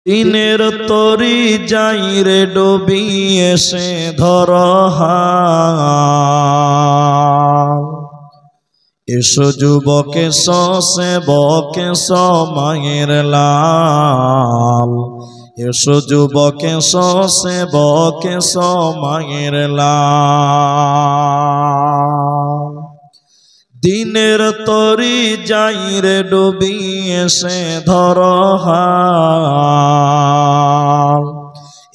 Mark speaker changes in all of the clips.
Speaker 1: দিনের তরি যাই রে ডুবি এসে ধর হাল। এসো যুবকে সেবকে মায়ের লাল। এসো যুবকে সেবকে মায়ের লাল। দিনের তরি যাই রে ডুবি এসে ধর হাল।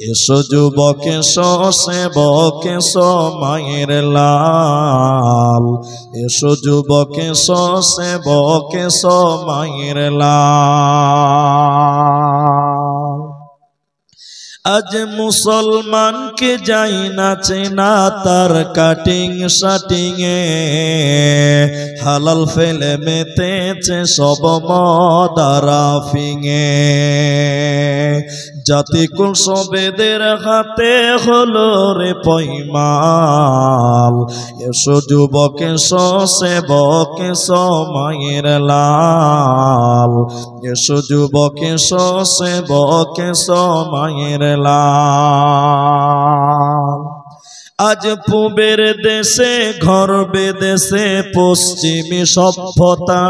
Speaker 1: এসো যুবকে সেবকে মায়ের লাল। এসো যুবকে সেবকে মায়ের লাল। আজ মুসলমানকে যাই না চেনা তার কাটিং শাটিং এ। হালাল ফেলে মেতেছে সব মদারাফিং এ। জাতিকুল সবেদের হাতে হলো রে পয়মাল। এসো যুবকে সেবকে মায়ের লাল। এসো যুবকে সেবকে মায়ের লাল। আজ পূবের দেশে ঘর বেদেশে পশ্চিমী সভ্যতা।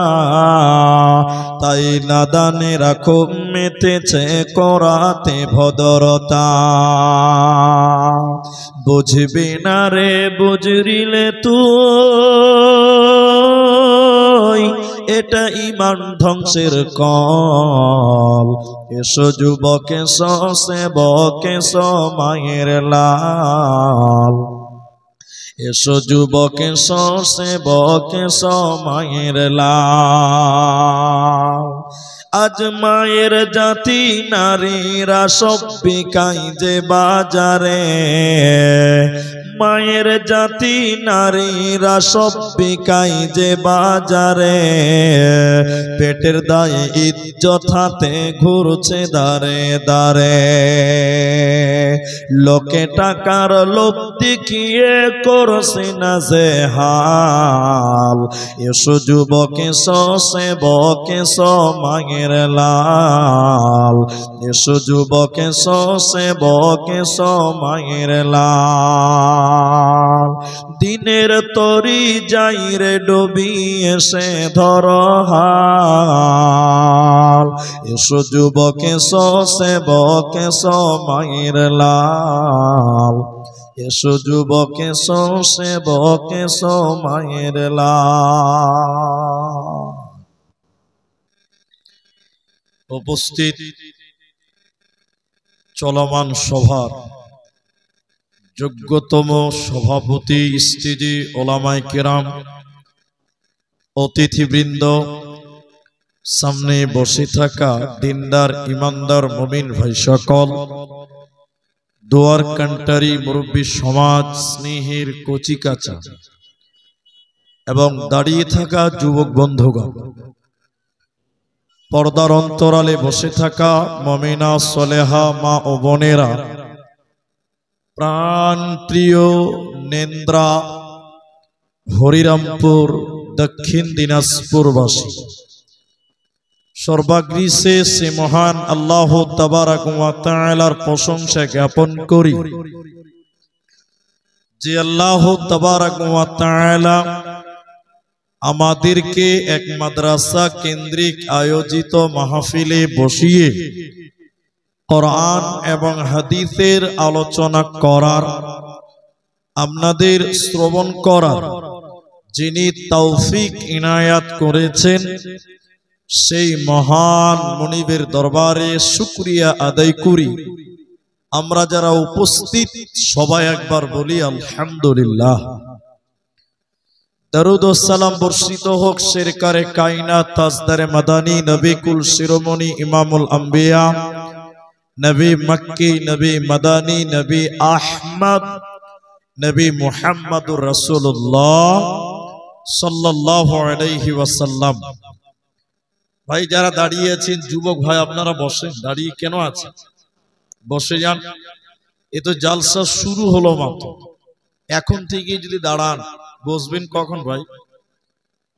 Speaker 1: তাই নাদানেরা খুব মেতেছে করাতে ভদ্রতা। বুঝবি না রে বুঝরিলে তুই, এটা ঈমান ধ্বংসের কল। এসো যুবকে সেবকে মায়ের লাল। এসো যুবকে সেবকে মায়ের লাল। আজ মায়ের জাতি নারীরা সব বিকাই যে বাজারে। মায়ের জাতি নারীরা সব বিকাই যে বাজারে। পেটের দায়ে ইজ্জত হাতে ঘুরছে দারে দারে। লোকে টাকার লোভ দেখিয়ে করছে না যে হাল। এসো যুবকে সেবকে মায়ের লাল। এসো যুবকে সেবকে মায়ের লাল। দিনের তরি যাই রে ডুবি এসে ধর হাল। এসো যুবকে সেবকে মায়ের লাল। এসো যুবকে সেবকে মায়ের লাল। উপস্থিত চলমান সভার যোগ্যতম সভাপতি স্ত্রী ওলামায়ে কেরাম, অতিথিবৃন্দ, সামনে বসে থাকা দিনদার ইমানদার মুমিন ভাই সকল, দোয়ার কান্টারি মুরব্বী সমাজ, স্নেহের কচিকাচা এবং দাঁড়িয়ে থাকা যুবক বন্ধুগণ, পর্দার অন্তরালে বসে থাকা মুমিনা সলেহা মা ও বোনেরা, প্রাণ প্রিয় নেন্দ্রা হরিরামপুর দক্ষিণ দিনাজপুরবাসী, সর্বাগ্রে সে মহান আল্লাহ তাবারাক ওয়া তাআলার প্রশংসা জ্ঞাপন করি যে আল্লাহ তাবারাক ওয়া তাআলা আমাদেরকে এক মাদ্রাসা কেন্দ্রিক আয়োজিত মাহফিলে বসিয়ে কোরআন এবং হাদিসের আলোচনা করার, আপনাদের শ্রবণ করার যিনি তৌফিক ইনায়াত করেছেন, সেই মহান মুনিবের দরবারে শুকরিয়া আদায় করি। আমরা যারা উপস্থিত সবাই একবার বলি আলহামদুলিল্লাহ। দরুদ ও সালাম বর্ষিত হোক সরকারে কায়নাত তাজদারে মাদানী নবী কুল শিরোমণি ইমামুল আম্বিয়া নবী মক্কি নবী মাদানী নবী আহমদ নবী মুহাম্মদুর রাসূলুল্লাহ সাল্লাল্লাহু আলাইহি ওয়াসাল্লাম। ভাই যারা দাঁড়িয়ে আছেন, যুবক ভাই আপনারা বসেন, দাঁড়িয়ে কেন আছেন? বসে যান। এ তো জালসা শুরু হলো মাত্র, এখন থেকে যদি দাঁড়ান বসবেন কখন ভাই?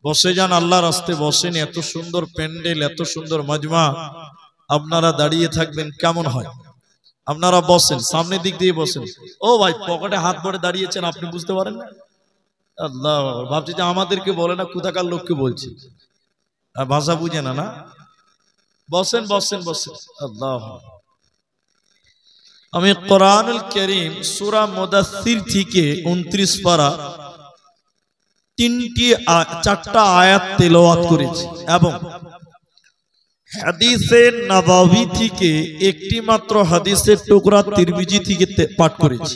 Speaker 1: বসে যান, আল্লাহর রাস্তে বসেন। এত সুন্দর প্যান্ডেল, এত সুন্দর মাজমা, আপনারা দাঁড়িয়ে থাকবেন কেমন হয়? আপনারা বসেন, সামনের দিক দিয়ে বসেন। ও ভাই, পকেটে হাত ভরে দাঁড়িয়েছেন, আপনি বুঝতে পারেন না? আল্লাহ, ভাবছি যে আমাদেরকে বলে না, কোথাকার লোককে বলছি, আর ভাষা বুঝে না। না, বসেন বসেন বসেন। আল্লাহ, আমি কোরআনুল কারীম সূরা মুদাথথির থেকে 29 পারা 4টা আয়াত তেলাওয়াত করেছি এবং হাদিসে নববী থেকে একটি মাত্র হাদিসের টুকরা তিরমিজি থেকে পাঠ করেছি।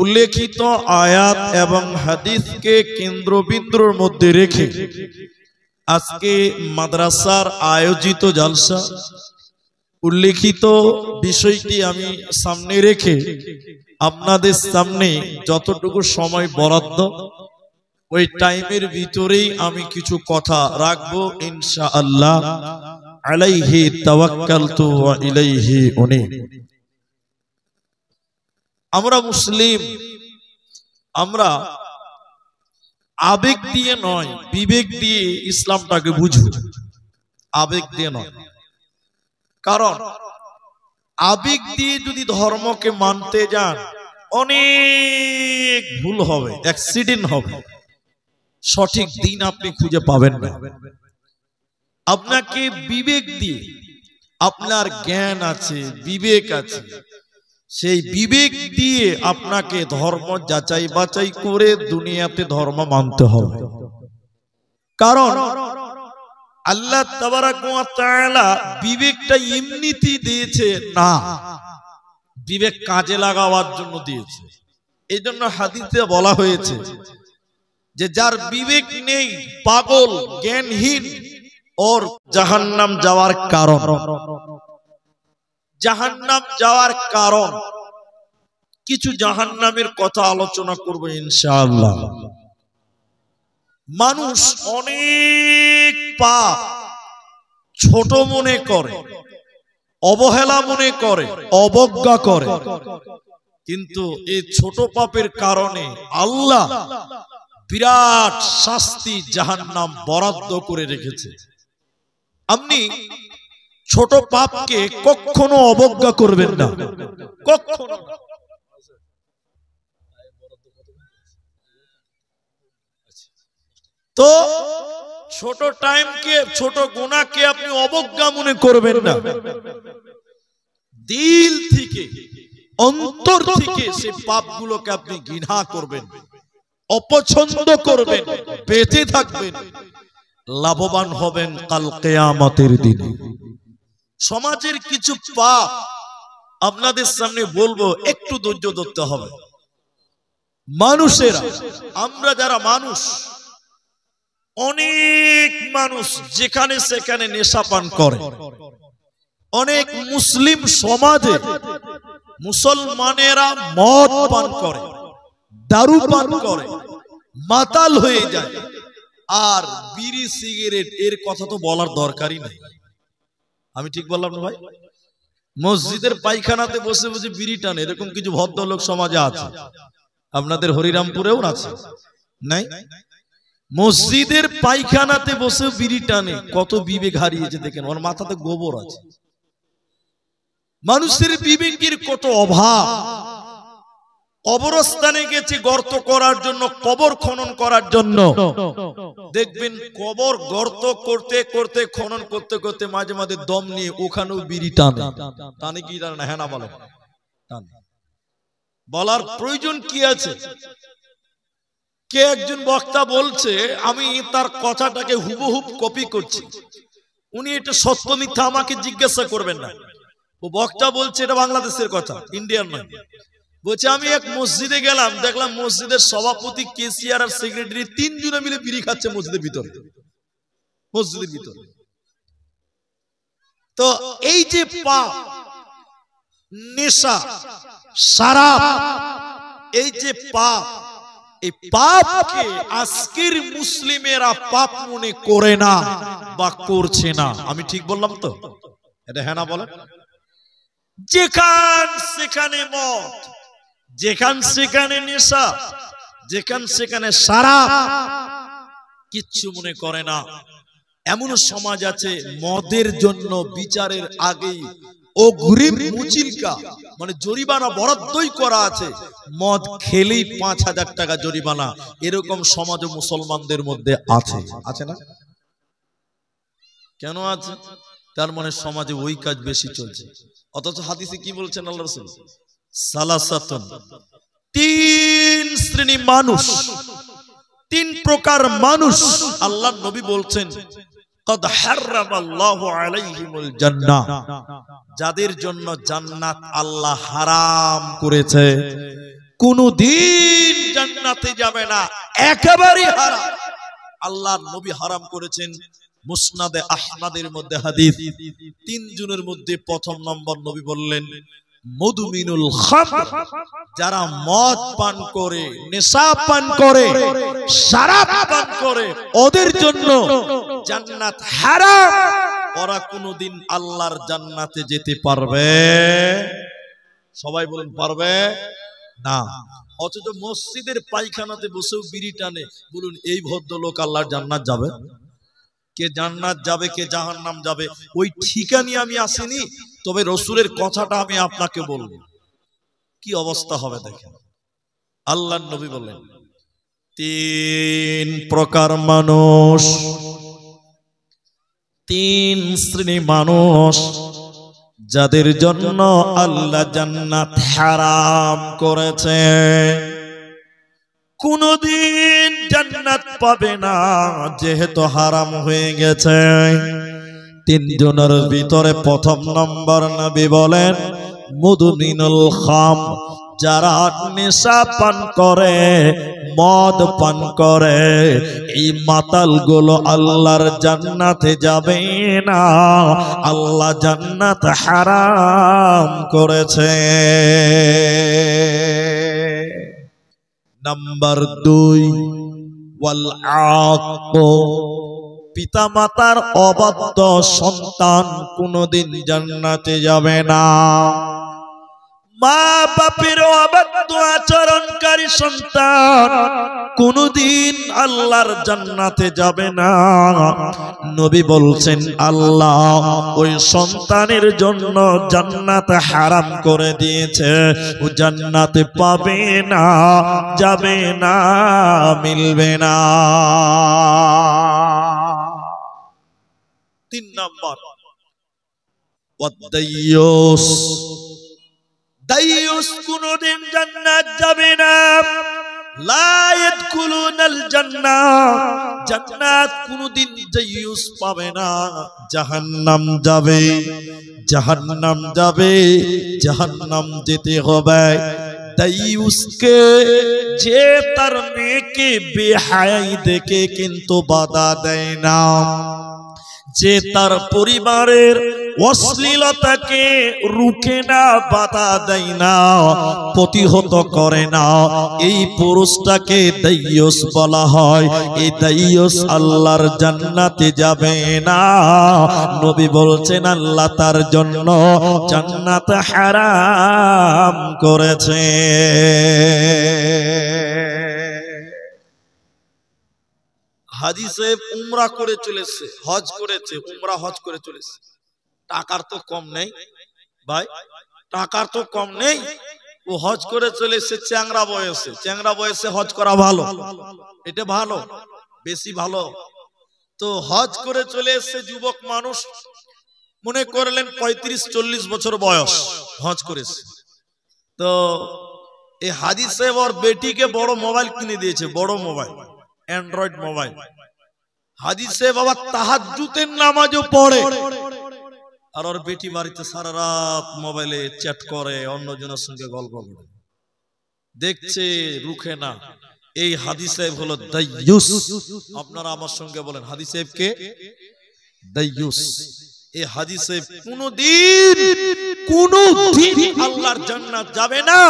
Speaker 1: উল্লেখিত আয়াত এবং হাদিসকে কেন্দ্রবিন্দুর মধ্যে রেখে আজকে মাদ্রাসার আয়োজিত জালসা, উল্লেখিত বিষয়টি আমি সামনে রেখে আপনাদের সামনে যতটুকু সময় বরাদ্দ, ওই টাইমের ভিতরেই আমি কিছু কথা রাখবো ইনশাআল্লাহ। আলাইহি তাওয়াক্কালতু ওয়া ইলাইহি উনীব। আমরা মুসলিম, আমরা আবেগ দিয়ে নয়, বিবেক দিয়ে ইসলামটাকে বুঝবো, আবেগ দিয়ে নয়। কারণ আবেগ দিয়ে যদি ধর্মকে মানতে যান, অনেক ভুল হবে, অ্যাক্সিডেন্ট হবে, সঠিক দিন আপনি খুঁজে পাবেন না। আপনাকে বিবেক দিয়ে, আপনার জ্ঞান আছে, বিবেক আছে, সেই বিবেক দিয়ে আপনাকে ধর্ম যাচাই বাছাই করে দুনিয়াতে ধর্ম মানতে হবে। কারণ আল্লাহ তাবারাক ওয়া তাআলা বিবেকটা এমনিতে দিয়েছে না, বিবেক কাজে লাগাবার জন্য দিয়েছে। এই জন্য হাদিসে বলা হয়েছে যে যার বিবেক নেই, পাগল, জ্ঞানহীন, ওর জাহান্নাম যাওয়ার কারণ, জাহান্নাম যাওয়ার কারণ কিছু জাহান্নামের কথা আলোচনা করব ইনশাআল্লাহ। মানুষ অনেক পাপ ছোট মনে করে, অবহেলা মনে করে, অবজ্ঞা করে, কিন্তু এই ছোট পাপের কারণে আল্লাহ বিরাট শাস্তি জাহান্নাম বরাদ্দ করে রেখেছে। আপনি ছোট পাপকে কখনো অবজ্ঞা করবেন না, কখনো। তো ছোট টাইমকে, ছোট গুনাহকে আপনি অবজ্ঞা মনে করবেন না, দিল থেকে, অন্তর থেকে সেই পাপগুলোকে আপনি ঘৃণা করবেন, অপছন্দ করবেন, বেঁচে থাকবেন, লাভবান হবেন কাল কিয়ামতের দিনে। সমাজের কিছু পাপ আপনাদের সামনে বলবো, একটু ধৈর্য ধরতে হবে। মানুষেরা, আমরা যারা মানুষ, অনেক মানুষ যেখানে সেখানে নেশা পান করে। অনেক মুসলিম সমাজে মুসলমানেরা মদ পান করে, দারু পান করে, মাতাল হয়ে যায়। আর বিড়ি সিগারেট এর কথা তো বলার দরকারই নেই। আমি ঠিক বললাম না ভাই? মসজিদের পায়খানাতে বসে বসে বিড়ি টানে, এরকম কিছু ভদ্রলোক সমাজে আছে, আপনাদের হরিরামপুরেও আছে, নাই? মসজিদের পায়খানাতে বসে বিড়ি টানে, কত বিবেক হারিয়েছে দেখেন, ওর মাথাতে গোবর আছে। মানুষের বিবেকের কত অভাব। কবরস্থানে গেছে গর্ত করার জন্য, কবর খনন করার জন্য, দেখবেন কবর গর্ত করতে করতে, খনন করতে করতে মাঝে মাঝে দম নিয়ে ওখানেও বিড়ি টানে। টানে কি টানে না? হ্যাঁ না বলেন? বলার প্রয়োজন কি আছে? কে একজন বক্তা বলছে, আমি তার কথাটাকে হুবহুব কপি করছি, উনি এটা সত্য মিথ্যা আমাকে জিজ্ঞাসা করবেন না। ও বক্তা বলছে এটা বাংলাদেশের কথা, ইন্ডিয়ার নয়। বলছে আমি এক মসজিদে গেলাম, দেখলাম মসজিদের সভাপতি, কেসিয়ার আর সেক্রেটারি তিনজনে মিলে বিড়ি খাচ্ছে মসজিদের ভিতরে, মসজিদের ভিতরে। তো এই যে পাপ, নেশা, শরাব, এই যে পাপ, এই পাপকে আজকের মুসলিমেরা পাপ মনে করে না বা করছে না। আমি ঠিক বললাম তো? এটা হ্যাঁ না বলেন? যেখান সেখানে মদ, যেখান সেখানে নেশা, যেখান সেখানে শরাব, কিচ্ছু মনে করে না। এমন সমাজ আছে মদের জন্য বিচারের আগেই অগ্রিম মুচিলকা মানে জরিমানা বরাদ্দই করা আছে, মদ খেলেই ৫,০০০ টাকা জরিমানা। এরকম সমাজ মুসলমানদের মধ্যে আছে, আছে না? কেন আছে? তার মানে সমাজে ওই কাজ বেশি চলছে। অথচ হাদিসে কি বলছেন আল্লাহ রাসূল? সালাসাতুন, ৩ শ্রেণী মানুষ, ৩ প্রকার মানুষ আল্লাহ নবী বলছেন কদ হারামাল্লাহু আলাইহিমুল জান্নাহ, যাদের জন্য জান্নাত আল্লাহ হারাম করেছে, কোনদিন জান্নাতে যাবে না, একেবারেই হারাম। আল্লাহর নবী হারাম করেছেন। মুসনাদে আহমদের মধ্যে হাদিস, ৩ জনের মধ্যে প্রথম নম্বর নবী বললেন মুদমিনুল খামর, যারা মদ পান করে, নেশা পান করে, শরাব পান করে, ওদের জন্য জান্নাত হারাম। ওরা কোনদিন আল্লাহর জান্নাতে যেতে পারবে? সবাই বলেন পারবে না। অথচ মসজিদের পায়খানাতে বসেও বিড়ি টানে। বলুন এই ভদ্রলোক আল্লাহর জান্নাত যাবে? কে জান্নাত যাবে কে জাহান্নাম যাবে ওই ঠিকানি আমি আসিনি, তবে রসুলের কথাটা আমি আপনাকে বলবো। কি অবস্থা হবে দেখেন। আল্লাহর নবী বললেন ৩ প্রকার মানুষ, ৩ শ্রেণী মানুষ, যাদের জন্য আল্লাহ জান্নাত হারাম করেছে, কোনদিন জান্নাত পাবে না যেহেতু হারাম হয়ে গেছে। ৩ জনের ভিতরে প্রথম নম্বর নবী বলেন মুদমিনুল খামর, যারা নেশা পান করে, মদ পান করে, এই মাতালগুলো আল্লাহর জান্নাতে যাবে না, আল্লাহ জান্নাত হারাম করেছে। নাম্বার ২ ওয়াল আক, পিতা মাতার অবাধ্য সন্তান কোনদিন জান্নাতে যাবে না। মা বাপের অবাধ্য আচরণকারী সন্তান কোনদিন আল্লাহর জান্নাতে যাবে না। নবী বলছেন আল্লাহ ওই সন্তানের জন্য জান্নাত হারাম করে দিয়েছে, ও জান্নাতে পাবে না, যাবে না, মিলবে না। ৩ নম্বর ওয়াদাইয়ুস, দাইয়ুস কোনদিন জান্নাত যাবে না। লা ইয়াদখুলুনাল জান্নাহ, জান্নাত কোনদিন দাইয়ুস পাবে না, জাহান্নাম যাবে, জাহান্নাম যাবে, জাহান্নাম যেতে হবে। দাইয়ুসকে যে তার মেয়েকে বেহায়াই দেখে কিন্তু বাধা দেয় না, যে তার পরিবারের অশ্লীলতাকে রুখে না, বাধা দেয় না, প্রতিহত করে না, এই পুরুষটাকে দাইয়ুস বলা হয়। এই দাইয়ুস আল্লাহর জান্নাতে যাবে না। নবী বলছেন আল্লাহ তার জন্য জান্নাত হারাম করেছে। হাজী সাহেব উমরা করে চলেছে, হজ করেছে, উমরা হজ করে চলেছে। টাকার তো কম নেই ভাই, টাকার তো কম নেই। ও হজ করে চলেছে চ্যাংরা বয়সে। চ্যাংরা বয়সে হজ করা ভালো, এটা ভালো, বেশি ভালো। তো হজ করে চলে এসছে যুবক মানুষ, মনে করলেন ৩৫-৪০ বছর বয়স, হজ করেছে। তো এই হাজী সাহেব ওর বেটিকে বড় মোবাইল কিনে দিয়েছে, বড় মোবাইল, অ্যান্ড্রয়েড মোবাইল। হাজী সাহেব আবার তাহাজ্জুদের নামাজও পড়ে, আর ওর বেটি বাড়িতে সারা রাত মোবাইলে চ্যাট করে, অন্যজনের সঙ্গে গল্প করে, দেখছে, রুখে না। এই হাজী সাহেব হলো দাইয়ুস। আপনারা আমার সঙ্গে বলেন হাজী সাহেব কে? দাইয়ুস। এই হাজী সাহেব কোনদিন আল্লাহর জান্নাত যাবে না।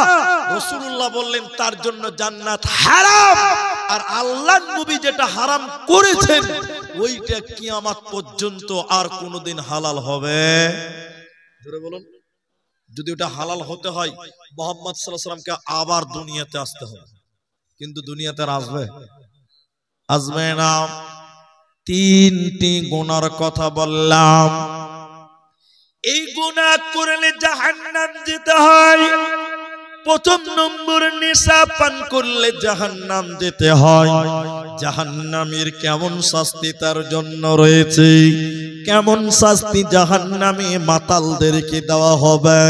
Speaker 1: রাসূলুল্লাহ বললেন তার জন্য জান্নাত হারাম। আর আল্লাহর নবী যেটা হারাম করেছেন ওইটা কিয়ামত পর্যন্ত আর কোনদিন হালাল হবে? জোরে বলুন। যদি ওটা হালাল হতে হয় মুহাম্মদ সাল্লাল্লাহু আলাইহি ওয়াসাল্লামকে আবার দুনিয়াতে আসতে হবে, কিন্তু দুনিয়াতে আসবে? আসবে না। তিনটি গুনার কথা বললাম। এই গুনাহ করলে জাহান্নাম যেতে হয়। প্রথম নম্বর, নেশা পান করলে জাহান্নাম যেতে হয়। জাহান্নামের কেমন শাস্তি তার জন্য রয়েছে, কেমন শাস্তি জাহান্নামে মাতালদেরকে দেওয়া হবে,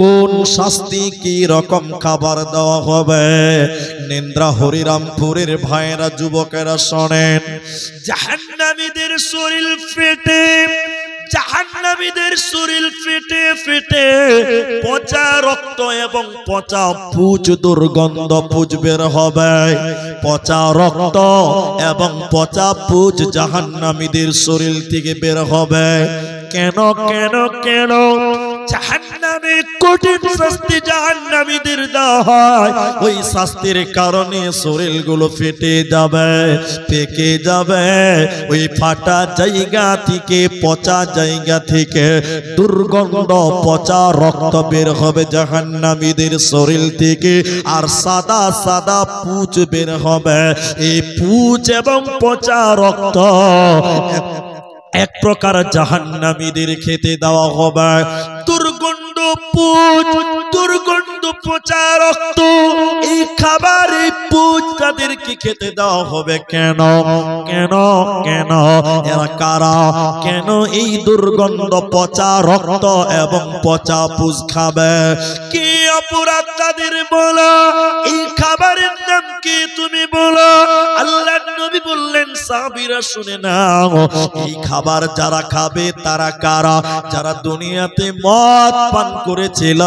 Speaker 1: কোন শাস্তি কি রকম খাবার দেওয়া হবে। নিন্দ্রা হরিরামপুরের ভাইয়েরা, যুবকেরা শোনেন, জাহান্নামীদের শরীর ফেটে, জাহান্নামীদের শরীর ফেটে ফেটে পচা রক্ত এবং পচা পুজ, দুর্গন্ধ পুজ বের হবে। পচা রক্ত এবং পচা পুজ জাহান্নামীদের শরীর থেকে বের হবে। কেন কেন কেন? জাহান্নামে কঠিন শাস্তি জাহান্নামীদের দেওয়া হয়। ওই শাস্তির কারণে শরীরগুলো ফেটে যাবে, পেকে যাবে। ওই ফাটা জায়গা থেকে, পচা জায়গা থেকে দুর্গন্ধ পচা রক্ত বের হবে জাহান্নামীদের শরীর থেকে, আর সাদা সাদা পুঁজ বের হবে। এই পুঁজ এবং পচা রক্ত এক প্রকার জাহান্নামীদের খেতে দেওয়া হবে। দুর্গন্ধ পুঁজ, দুর্গন্ধ পচা রক্ত, এই খাবার, এই পুঁজ তাদেরকে খেতে দেওয়া হবে। কেন কেন কেন? এরা কারা? কেন এই দুর্গন্ধ পচা রক্ত এবং পচা পুঁজ খাবে? কি অপরাধ তাদের বলো? এই খাবারের নাম কি তুমি বলো? আল্লাহর নবী বললেন, সাহাবীরা শুনে নাও, এই খাবার যারা খাবে তারা কারা? যারা দুনিয়াতে মদ পান করেছিল,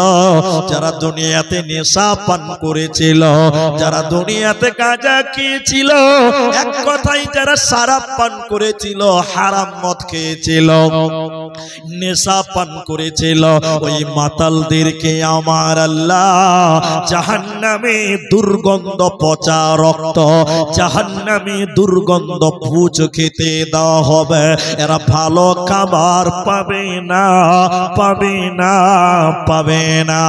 Speaker 1: যারা দুনিয়াতে নেশা পান করেছিল, যারা দুনিয়াতে গাঁজা খেয়েছিল, এক কথায় যারা শরাব পান করেছিল, হারাম মদ খেয়েছিল, নেশা পান করেছিল, ওই মাতালদেরকে আমার আল্লাহ জাহান্নামে দুর্গন্ধ পচা রক্ত, জাহান্নামে দুর্গন্ধ পুঁজ খেতে দেওয়া হবে। এরা ভালো খাবার পাবে না, পাবে না, পাবে না।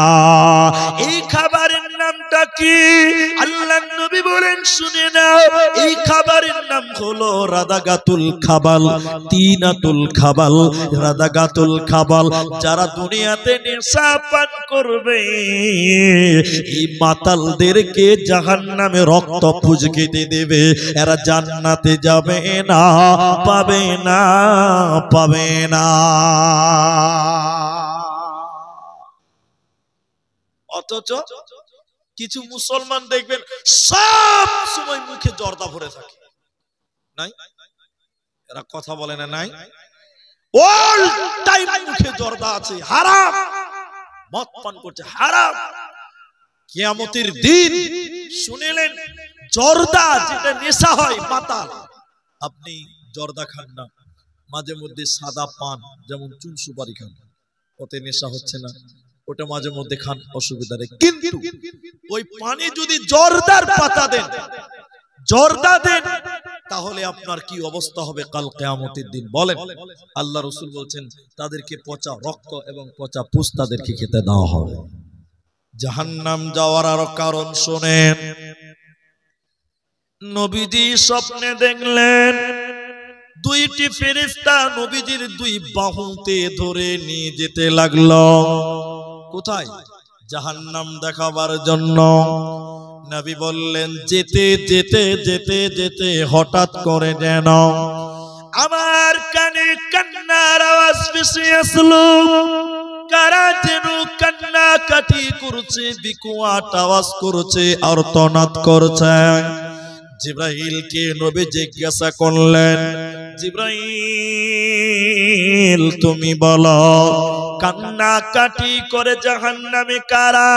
Speaker 1: এই খাবারের নামটা কি? আল্লাহর নবী বলেন, শুনে নাও, এই খাবারের নাম হলো রাদাগাতুল খাবাল, তিনাতুল খাবাল, রাদাগাতুল খাবাল। যারা দুনিয়াতে নেশা পান করবে, এই মাতালদেরকে জাহান্নামে রক্ত পুঁজ খেতে দেবে। এরা জান্নাতে যাবে না, পাবে না, পাবে না। অথচ কিছু মুসলমান দেখবেন সব সময় মুখে জর্দা ভরে থাকে, নাই? এরা কথা বলে না, নাই? অল টাইম মুখে জর্দা আছে, হারাম মদ পান করছে, হারাম। কিয়ামতের দিন শুনেলেন, জর্দা যেটা নেশা হয়, মাতাল। আপনি জর্দা খান না, মাঝে মধ্যে সাদা পান যেমন চুন সুপারি খান, ওতে নেশা হচ্ছে না, ওটা মাঝে মধ্যে খান, অসুবিধা নেই। কিন্তু ওই পানে যদি জর্দার পাতা দেন, জর্দা দেন, তাহলে আপনার কি অবস্থা হবে কাল কিয়ামতের দিন? বলেন। আল্লাহ রাসূল বলছেন, তাদেরকে পচা রক্ত এবং পচা পুঁজ তাদেরকে খেতে দেওয়া হবে। জাহান্নাম যাওয়ার আরো কারণ শোনেন। নবীজি স্বপ্নে দেখলেন দুইটি ফেরেশতা নবীজির দুই বাহুতে ধরে নিয়ে যেতে লাগলো। কোথায়? জাহান্নাম দেখাবার জন্য। নবী বললেন, যেতে যেতে যেতে যেতে হঠাৎ করে যেন আমার কানে কান্নার আওয়াজ ভেসে আসলো। কারা যেন কান্না কাটি করছে, বিকট আওয়াজ করছে, আর্তনাদ করছে। জিবরাইলকে নবী জিজ্ঞাসা করলেন, জিবরাইল তুমি বলো, কান্না কাটি করে জাহান্নামে কারা?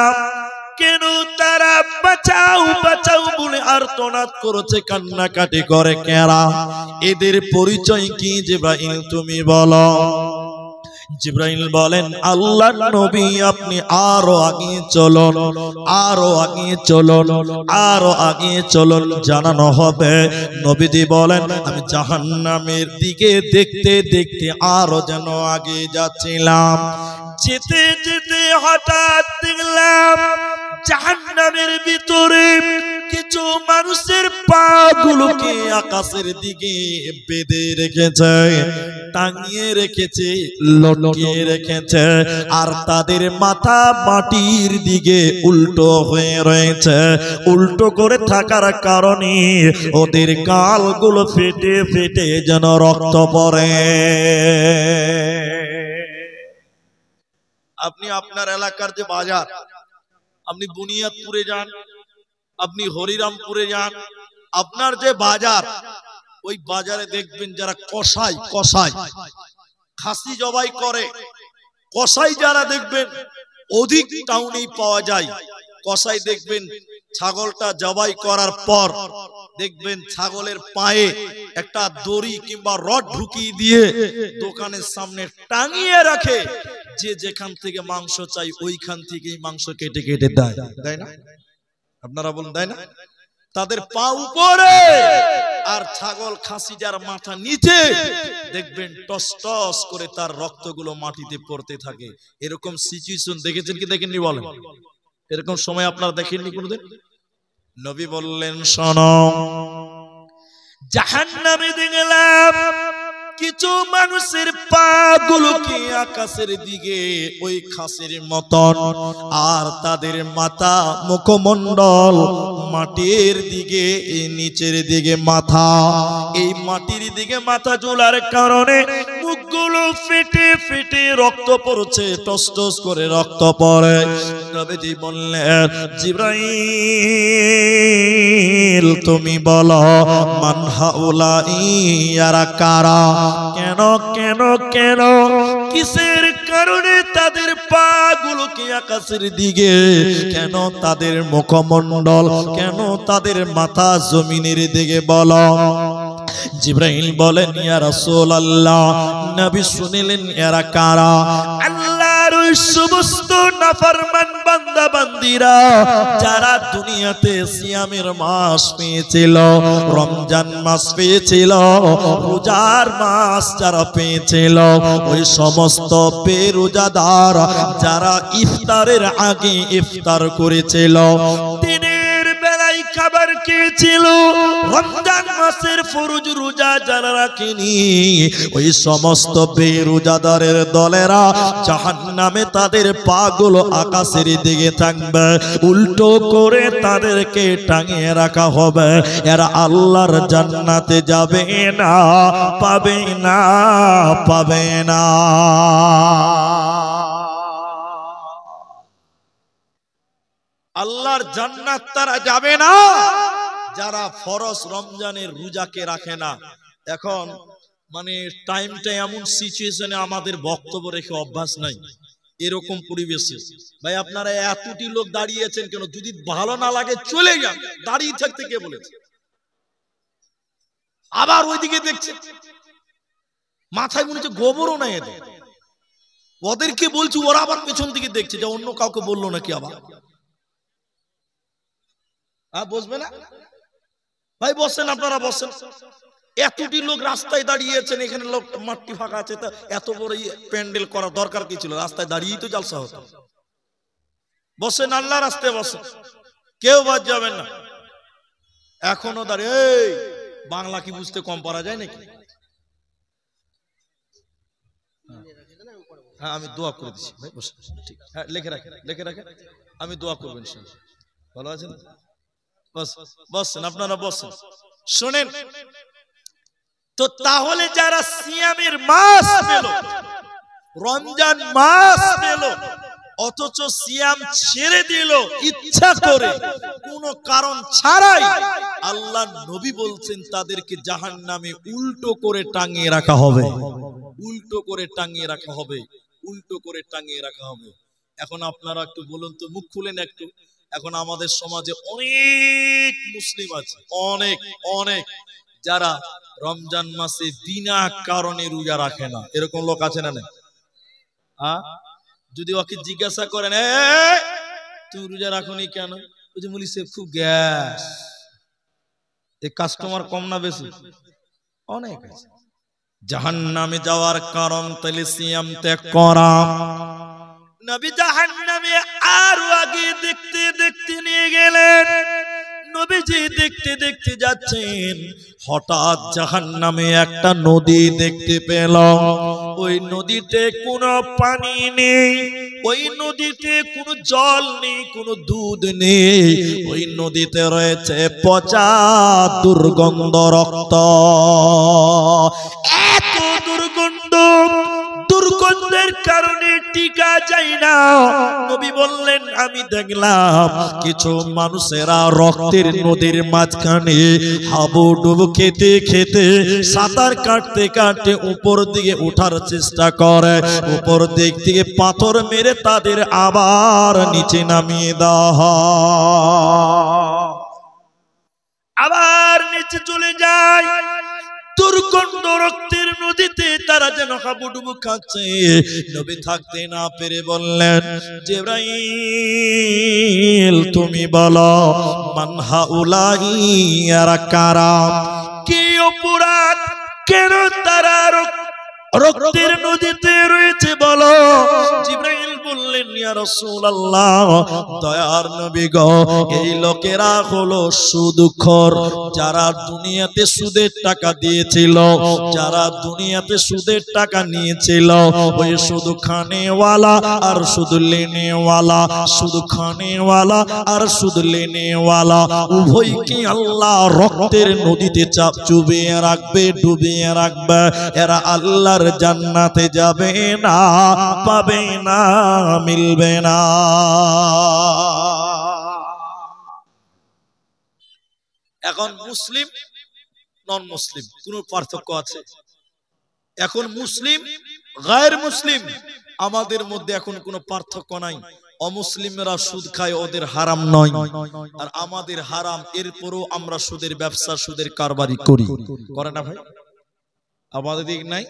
Speaker 1: কেন তারা বাঁচাও বাঁচাও বলে আর্তনাদ করছে, কান্না কাটি করে কারা? এদের পরিচয় কি জিবরাইল তুমি বলো? জিবরাইল বলেন, আল্লাহর নবী আপনি আরো আগে চলুন, আরো আগে চলুন, আরো আগে চলুন, জানানো হবে। নবীজি বলেন, আমি জাহান্নামের দিকে দেখতে দেখতে আরো যেন আগে যাচ্ছিলাম। যেতে যেতে হঠাৎ দেখলাম জাহান্নামের ভিতরে কিছু মানুষের পা গুলোকে আকাশের দিকে বেঁধে রেখেছে, টাঙিয়ে রেখেছে, লটকিয়ে রেখেছে, আর তাদের মাথা মাটির দিকে উল্টো হয়ে রয়েছে। উল্টো করে থাকার কারণে ওদের গালগুলো ফেটে ফেটে যেন রক্ত পড়ে। আপনি আপনার এলাকার যে বাজার, আপনি বুনিয়াদপুরে যান, আপনি হরিরামপুরে যান, আপনার যে বাজার, ওই বাজারে দেখবেন যারা কসাই খাসি জবাই করে, কসাই যারা দেখবেন অধিক টাউনেই পাওয়া যায়। কসাই দেখবেন ছাগলটা জবাই করার পর দেখবেন ছাগলের পায়ে একটা দড়ি কিংবা রড ঢুকিয়ে দিয়ে দোকানের সামনে টাঙিয়ে রাখে। যে যেখান থেকে মাংস চাই ওইখান থেকেই মাংস কেটে কেটে দেয়, তাই না? আপনারা বলুন তাই না? তাদের পা উপরে আর ছাগল খাসি যার মাথা নিচে, দেখবেন টস টস করে তার রক্তগুলো মাটিতে পড়তে থাকে। এরকম সিচুয়েশন দেখেছেন কি দেখেননি বলেন? এরকম সময় আপনারা দেখেননি কোনোদিন? নবী বললেন, শোনো, জাহান্নামে দেখলাম কিছু মানুষের পা গুলোকে আকাশের দিকে ওই খাসের মতন, আর তাদের মাথা মুখমণ্ডল মাটির দিকে, এই নিচের দিকে মাথা, এই মাটির দিকে মাথা ঝোলার কারণে মুখগুলো ফেটে ফেটে রক্ত পড়ছে, টস টস করে রক্ত পড়ে। নবীজি বললেন, জিবরাইল তুমি বলো, মান হাউলাই, ইয়ারা কারা? কেন কেন কেন কিসের কারণে তাদের পা গুলোকে আকাশের দিকে, কেন তাদের মুখমণ্ডল, কেন তাদের মাথা জমিনের দিকে বলো? জিবরাইল বলেন, ইয়া রাসূলুল্লাহ। নবী শুনিলেন এরা কারা? আল্লাহর ওই সমস্ত নাফরমান বান্দা বান্দিরা যারা দুনিয়াতে সিয়ামের মাস পেয়েছিল, রমজান মাস পেয়েছিল, রোজার মাস যারা পেয়েছিল, ওই সমস্ত বেরোজাদার যারা ইফতারের আগে ইফতার করেছিল, দিনের বেলায় খাবার খেয়েছিল, রমজান মাসের ফরজ রোজা যারা রাখেনি, ওই সমস্ত বেরোজাদারের দলেরা জাহান্নামে তাদের পাগুলো আকাশের দিকে থাকবে, উল্টো করে তাদেরকে টাঙিয়ে রাখা হবে। এরা আল্লাহর জান্নাতে যাবে না, পাবে না, পাবে না। আল্লাহর জান্নাত তারা যাবে না যারা ফরজ রমজানের রোজাকে রাখে না। এখন মানে টাইমটা এমন সিচুয়েশনে আমাদের বক্তব্য রেখে অভ্যাস নাই, এরকম পরিবেশে ভাই আপনারা এতটি লোক দাঁড়িয়েছেন কেন? যদি ভালো না লাগে চলে যান, দাঁড়িয়ে থাকতে কে বলেছে? আবার ওইদিকে দেখছে, মাথায় মনে হচ্ছে গোবরও নাই এদের। ওদেরকে বলছি, ওরা আবার পেছন দিকে দেখছে যে অন্য কাউকে বললো নাকি আবার। বসবে না ভাই? বসেন, আপনারা বসেন। এতটি লোক রাস্তায় দাঁড়িয়েছেন, এখানে লোক মাটি ফাঁকা আছে, তা এত বড় প্যান্ডেল করার দরকার কি ছিল? রাস্তায় দাঁড়িয়েই তো জালসা হতো। বসেন, আল্লাহ রাস্তায় বসেন, কেউ বাদ যাবেন না। এখনো দাঁড়িয়ে, এই বাংলা কি বুঝতে কম পারা যায় নাকি? হ্যাঁ, আমি দোয়া করে দিচ্ছি ভাই, বসে ঠিক। হ্যাঁ, লিখে রাখেন, লিখে রাখেন, আমি দোয়া করবেন। ভালো আছেন? বসেন, আপনারা বসেন, শোনেন তো। তাহলে যারা সিয়ামের মাস পেল, রমজান মাস পেল, অথচ সিয়াম ছেড়ে দিল ইচ্ছা করে, কোনো কারণ ছাড়াই, আল্লাহ নবী বলছেন তাদেরকে জাহান্নামে উল্টো করে টাঙিয়ে রাখা হবে, উল্টো করে টাঙিয়ে রাখা হবে, উল্টো করে টাঙিয়ে রাখা হবে। এখন আপনারা একটু বলুন তো, মুখ খুলেন একটু। এখন আমাদের সমাজে অনেক মুসলিম আছে, অনেক অনেক, যারা রমজান মাসে বিনা কারণে রোজা রাখে না। এরকম লোক আছে না? যদি ওকে জিজ্ঞাসা করেন, তুমি রোজা রাখোনি কেন? বলি সে খুব গ্যাস। এই কাস্টমার কম না বেশি? অনেক আছে। জাহান্নামে যাওয়ার কারণ তাহলে সিয়াম ত্যাগ করা। নবী জাহান্নামে আরো আগে দেখতে দেখতে নিয়ে গেলেন। নবীজি দেখতে দেখতে যাচ্ছেন, হঠাৎ জাহান্নামে একটা নদী দেখতে পেল। ওই নদীতে কোনো পানি নেই, ওই নদীতে কোনো জল নেই, কোনো দুধ নেই, ওই নদীতে রয়েছে পচা দুর্গন্ধ রক্ত। এত দুর্গন্ধ, দুর্গন্ধের কারণে টিকা যায় না। নবী বললেন, আমি দেখলাম কিছু মানুষেরা রক্তের নদীর মাঝখানে হাবুডুবু খেতে খেতে, সাঁতার কাটতে কাটতে উপর দিকে ওঠার চেষ্টা করে, উপর দিক থেকে পাথর মেরে তাদের আবার নিচে নামিয়ে দেওয়া হয়, আবার নিচে চলে যায়। দুর্গন্ধ রক্তের নদীতে তারা যেন হাবুডুবু খাচ্ছে। নবী থাকতে না পেরে বললেন, জিবরাইল তুমি বলো, মান হাউলাই এরা কারা, কি অপরাধ, কেন তারা রক্তের নদীতে রয়েছে বলো। জিবরাইল বললেন, ইয়া রাসূলুল্লাহ, দয়ার নবী গো, এই লোকেরা হলো সুদখোর, যারা দুনিয়াতে সুদের টাকা দিয়েছিল, যারা দুনিয়াতে সুদের টাকা নিয়েছিল, ওই সুদ খানেওয়ালা আর সুদ লেনেওয়ালা, সুদ খানেওয়ালা আর সুদ লেনেওয়ালা উভয়কে আল্লাহ রক্তের নদীতে চুবিয়ে রাখবে, ডুবিয়ে রাখবে। এরা আল্লাহর জান্নাতে যাবে না, পাবে না, মিলবে না। এখন মুসলিম নন মুসলিম কোন পার্থক্য আছে? এখন মুসলিম গায়ের মুসলিম, আমাদের মধ্যে এখন কোনো পার্থক্য নাই। অমুসলিমরা সুদ খায়, ওদের হারাম নয়, আর আমাদের হারাম, এরপরও আমরা সুদের ব্যবসা, সুদের কারবারি করি, করে না ভাই? আমাদের দিক নাই?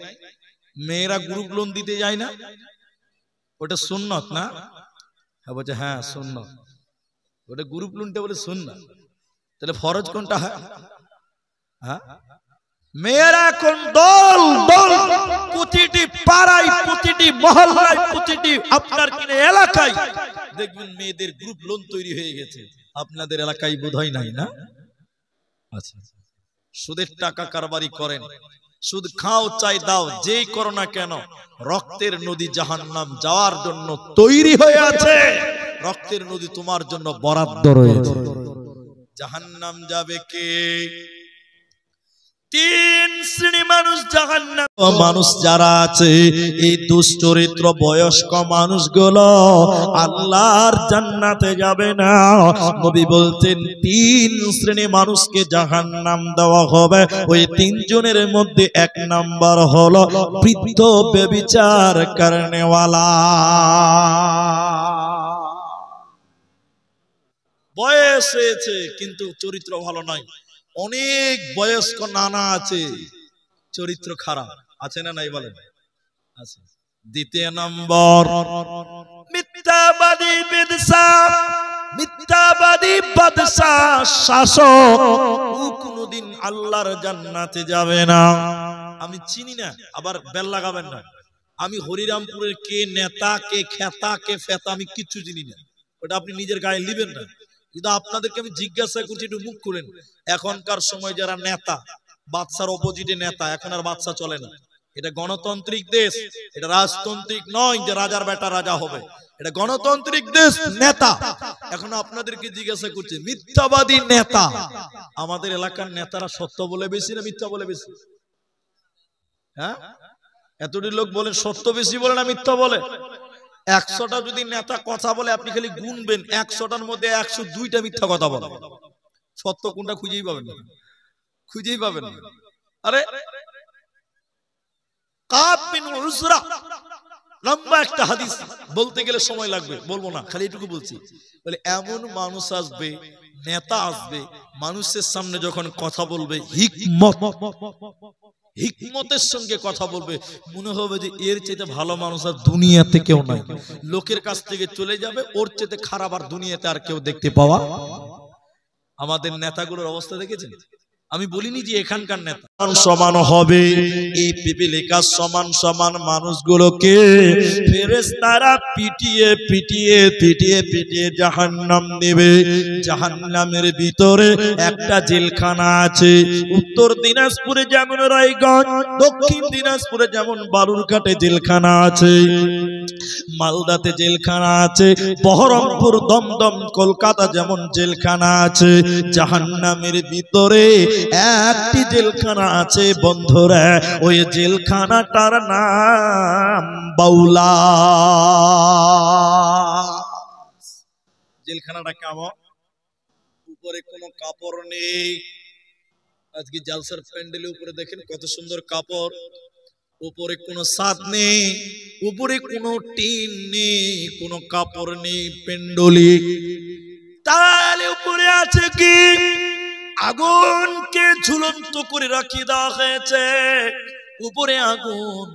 Speaker 1: মেয়েরা গ্রুপ লোন দিতে যায় না, ওটা সুন্নত না? হ্যাঁ বলছে, হ্যাঁ সুন্নত। ওটা গ্রুপ লোনটা বলে সুন্নত, তাহলে ফরজ কোনটা? হ্যাঁ, মেয়েরা এখন দল দল, প্রতিটি পাড়ায়, প্রতিটি মহল্লায়, প্রতিটি আপনার কিনে এলাকায় দেখবেন মেয়েদের গ্রুপ লোন তৈরি হয়ে গেছে। আপনাদের এলাকায় বোধহয় নাই না? আচ্ছা, সুদের টাকা কারবারি করেন, সুদ খাও চাই দাও, যেই করো না কেন, রক্তের নদী জাহান্নাম যাওয়ার জন্য তৈরি হয়ে আছে। রক্তের নদী তোমার জন্য বরাদ্দ রয়েছে। জাহান্নাম যাবে কে? তিন শ্রেণী মানুষ জাহান্নাম। মানুষ যারা আছে, এই দুশ্চরিত্র বয়স্ক মানুষগুলো আল্লাহর জান্নাতে যাবে না। নবী বলতেন, তিন শ্রেণী মানুষকে জাহান্নাম দেওয়া হবে। ওই তিনজনের মধ্যে এক নাম্বার হলো বৃদ্ধ ব্যভিচার করনেওয়ালা। বয়স হয়েছে কিন্তু চরিত্র ভালো নয়। অনেক বয়স্ক নানা আছে, চরিত্র খারাপ, আছে না নাই বলেন? আছে। দ্বিতীয় নম্বর মিথ্যাবাদী বাদশাহ, মিথ্যাবাদী বাদশাহ শাসক, ও কোনদিন আল্লাহর জান্নাতে যাবে না। আমি চিনি না, আবার বেল লাগাবেন না। আমি হরিরামপুরের কে নেতা, কে খেতা, কে ফেতা, আমি কিচ্ছু চিনি না। ওটা আপনি নিজের গায়ে লিবেন না। কিন্তু আপনাদেরকে আমি জিজ্ঞাসা করছি, একটু মুখ করেন। এখনকার সময় যারা নেতা, বাদশার অপোজিটে নেতা, এখন আর বাদশা চলে না। এটা গণতান্ত্রিক দেশ, এটা রাজতান্ত্রিক নয় যে রাজার বেটা রাজা হবে। এটা গণতান্ত্রিক দেশ, নেতা। এখন আপনাদেরকে জিজ্ঞাসা করছি, মিথ্যাবাদী নেতা, আমাদের এলাকার নেতারা সত্য বলে বেশি না মিথ্যা বলে বেশি? হ্যাঁ, এতটি লোক বলেন সত্য বেশি বলে না মিথ্যা বলে? 100টা যদি নেতা কথা বলে, আপনি খালি গুনবেন, 100টার মধ্যে 102টা মিথ্যা কথা বলে। সত্য কোনটা খুঁজেই পাবেন না, খুঁজেই পাবেন না। আরে কাব বিন উজরা, লম্বা একটা হাদিস, বলতে গেলে সময় লাগবে, বলবো না, খালি এটুকু বলছি। বলে এমন মানুষ আসবে, নেতা আসবে, মানুষের সামনে যখন কথা বলবে, হিকমতের সঙ্গে কথা বলবে, মনে হবে যে এর চাইতে ভালো মানুষ আর দুনিয়াতে কেউ নাই। লোকের কাছ থেকে চলে যাবে, ওর চাইতে খারাপ আর দুনিয়াতে আর কেউ দেখতে পাওয়া। আমাদের নেতাগুলোর অবস্থা দেখেছেন? আমি বলিনি যে এখানকার নেতা, সমান হবে। এই পিপিলিকা সমান সমান মানুষগুলোকে ফেরেশতারা পিটিয়ে পিটিয়ে পিটিয়ে পিটিয়ে জাহান্নাম নেবে। জাহান্নামের ভিতরে একটা জেলখানা আছে। উত্তর দিনাজপুরে যেমন রায়গঞ্জ, দক্ষিণ দিনাজপুরে যেমন বালুরঘাটে জেলখানা আছে, মালদাতে জেলখানা আছে, বহরমপুর, দমদম, কলকাতা যেমন জেলখানা আছে, জাহান্নামের ভিতরে একটি জেলখানা আছে বন্ধুরা। ওই জেলখানাটার নাম বাউলা। জেলখানাটা কেমন? উপরে কোনো কাপড় নেই। আজকে জালসার প্যান্ডেলের উপরে দেখেন কত সুন্দর কাপড়। উপরে কোনো ছাদ নেই, উপরে কোনো টিন নেই, কোনো কাপড় নেই, পেন্ডলি। তাহলে উপরে আছে কি? আগুনকে ঝুলন্ত করে রাখিয়ে দেওয়া হয়েছে। উপরে আগুন,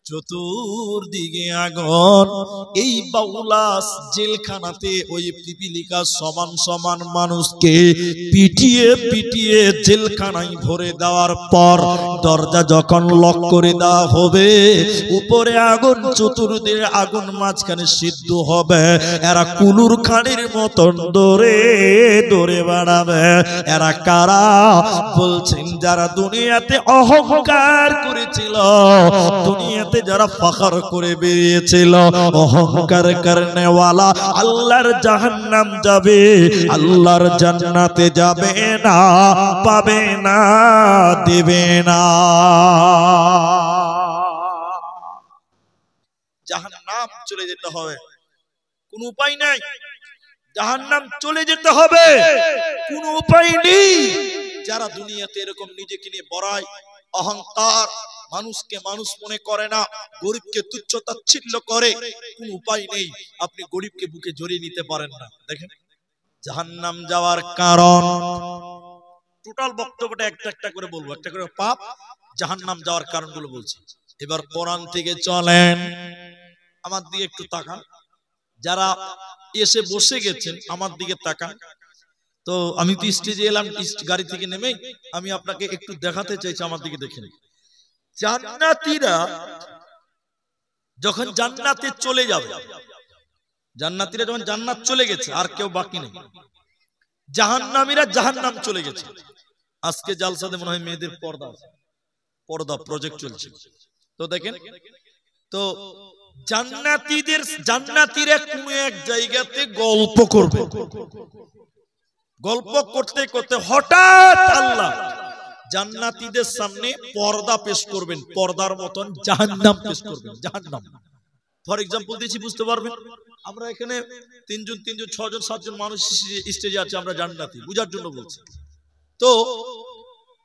Speaker 1: চতুর্দিকে আগুন। এই বাউলা জেলখানাতে ওই পিপিলিকা সমান সমান মানুষকে পিটিয়ে পিটিয়ে জেলখানায় ভরে দেওয়ার পর দরজা যখন লক করে দেওয়া হবে, উপরে আগুন, চতুর্দিকে আগুন, মাঝখানে সিদ্ধ হবে। এরা কুলুর খাড়ির মতন দৌড়ে দৌড়ে বেড়াবে। এরা কারা? বলছেন যারা দুনিয়াতে অহংকার করেছিল, দুনিয়াতে যারা ফখর করে বেরিয়েছিল, অহংকার করনে ওয়ালা আল্লাহর জাহান্নাম যাবে, আল্লাহর জান্নাতে যাবে না, পাবে না, দেবে না। জাহান্নাম চলে যেতে হবে, কোন উপায় নাই। জাহান্নাম চলে যেতে হবে, কোন উপায় নেই। যারা দুনিয়াতে এরকম নিজেকে নিয়ে বড়ায়, অহংকার, মানুষকে মানুষ মনে করে না, গরিবকে তুচ্ছ তাচ্ছিল্য করে, কোন উপায় নেই। আপনি গরিবকে বুকে জড়িয়ে নিতে পারেন না। দেখেন জাহান্নাম যাওয়ার কারণ, টোটাল বক্তব্যটা একটা একটা করে বলবো, একটা করে পাপ জাহান্নাম যাওয়ার কারণগুলো বলছি। এবার কোরআন থেকে চলেন, আমার দিকে একটু তাকান। যারা এসে বসে গেছেন আমার দিকে তাকান। তো আমি তো স্টেজে এলাম, গাড়ি থেকে নেমে আমি আপনাকে একটু দেখাতে চাইছি, আমার দিকে দেখেন। জান্নাতীরা যখন জান্নাতে চলে যাবে, জান্নাতীরা যখন জান্নাত চলে গেছে, আর কেউ বাকি নেই, জাহান্নামীরা জাহান্নাম চলে গেছে। আজকে জালসাতে মনে হয় মেয়েদের পর্দা আছে, পর্দা প্রজেক্ট চলছে। তো দেখেন, তো জান্নাতীরা কোন এক জায়গাতে গল্প করবে। গল্প করতে করতে হঠাৎ আল্লাহ জান্নাতীদের সামনে পর্দা পেশ করবেন, পর্দার মতন জাহান্নাম পেশ করবেন। জাহান্নাম ফর এক্সাম্পল দিয়েছি, বুঝতে পারবেন। আমরা এখানে তিনজন, 6জন, 7জন মানুষ স্টেজে আছে, আমরা জান্নাতি, বুঝার জন্য বলছি। তো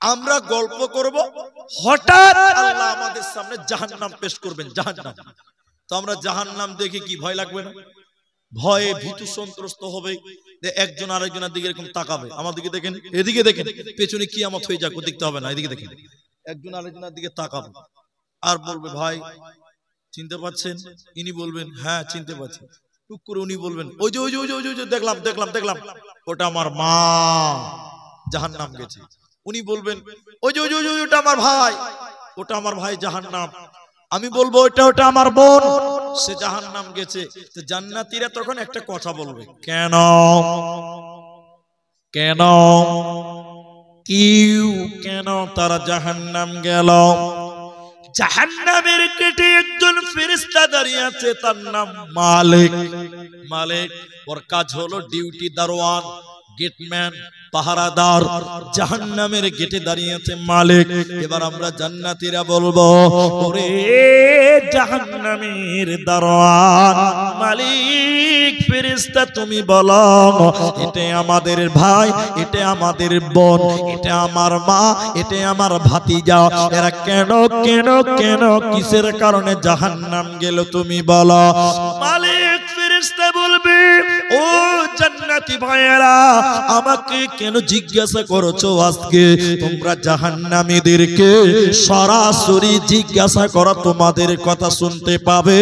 Speaker 1: আমরা গল্প করব, হঠাৎ আল্লাহ আমাদের সামনে জাহান্নাম পেশ করবেন, জাহান্নাম। তো আমরা জাহান্নাম দেখে কি ভয় লাগবে না? ভয়ে ভীতু সন্ত্রস্ত হবে। একজন আরেকজনের দিকে এরকম তাকাবে, আমার দিকে দেখেন, এদিকে দেখেন, পেছনে কিয়ামত হয়ে যাক, দেখতে হবে না, এদিকে দেখেন। একজন আরেকজনের দিকে তাকাবে আর বলবে, ভাই চিনতে পাচ্ছেন? ইনি বলবেন, হ্যাঁ চিনতে পাচ্ছি। টুক করে উনি বলবেন, ওই যে ওই যে ওই যে ওই যে দেখলাম দেখলাম দেখলাম, ওটা আমার মা জাহান্নাম গেছে। উনি বলবেন, ওই যে ওই যে ওটা আমার ভাই, ওটা আমার ভাই জাহান্নাম। আমি বলবো, ওটা ওটা আমার বোন, সে জাহান্নাম গেছে। তো জান্নাতীরা তখন একটা কথা বলবে, কেন কেন কেন তারা জাহান্নাম গেল? জাহান্নামের গেটে একজন ফেরেশতা দাঁড়িয়ে আছে, তার নাম মালিক। মালিক, ওর কাজ হলো ডিউটি দারোয়ান, গেটম্যান, পাহারাদার। জাহান্নামের গেটে দাঁড়িয়ে আছে মালিক। এবার আমরা জান্নাতীরা বলবো, ওরে জাহান্নামের দারোয়ান মালিক, ফেরেশতা তুমি বলো, এটা আমাদের ভাই, এটা আমাদের বোন, এটা আমার মা, এটা আমার ভাতিজা, এরা কেন কেন কেন কিসের কারণে জাহান্নাম গেল তুমি বলো। মালিক ফেরেশতা বলবে, ও জান্নাত জান্নাতি ভাইয়েরা, আমাকে কেন জিজ্ঞাসা করছো আজকে? তোমরা জাহান্নামীদেরকে সরাসরি জিজ্ঞাসা করো, তোমাদের কথা শুনতে পাবে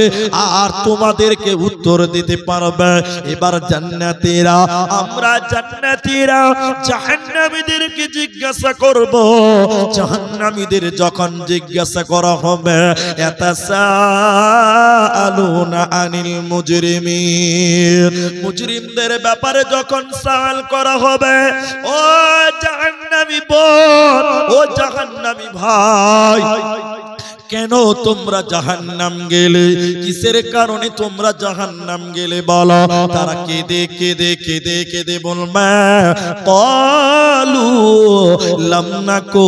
Speaker 1: আর তোমাদেরকে উত্তর দিতে পারবে। এবার জান্নাতীরা, আমরা জান্নাতীরা জাহান্নামীদেরকে জিজ্ঞাসা করব। জাহান্নামীদের যখন জিজ্ঞাসা করা হবে, ইয়াতাসাআলুনা আনিল মুজরিমিন, মুজরিমদের ব্যাপারে যখন সওয়াল করা হবে, ও জাহান্নামী বোন, ও জাহান্নামী ভাই, কেন তোমরা জাহান্নাম গেলে? কিসের কারণে তোমরা জাহান্নাম গেলে বলো? তারা কেঁদে কেঁদে কেঁদে কেঁদে বলবে, ক্বালু লাম নাকু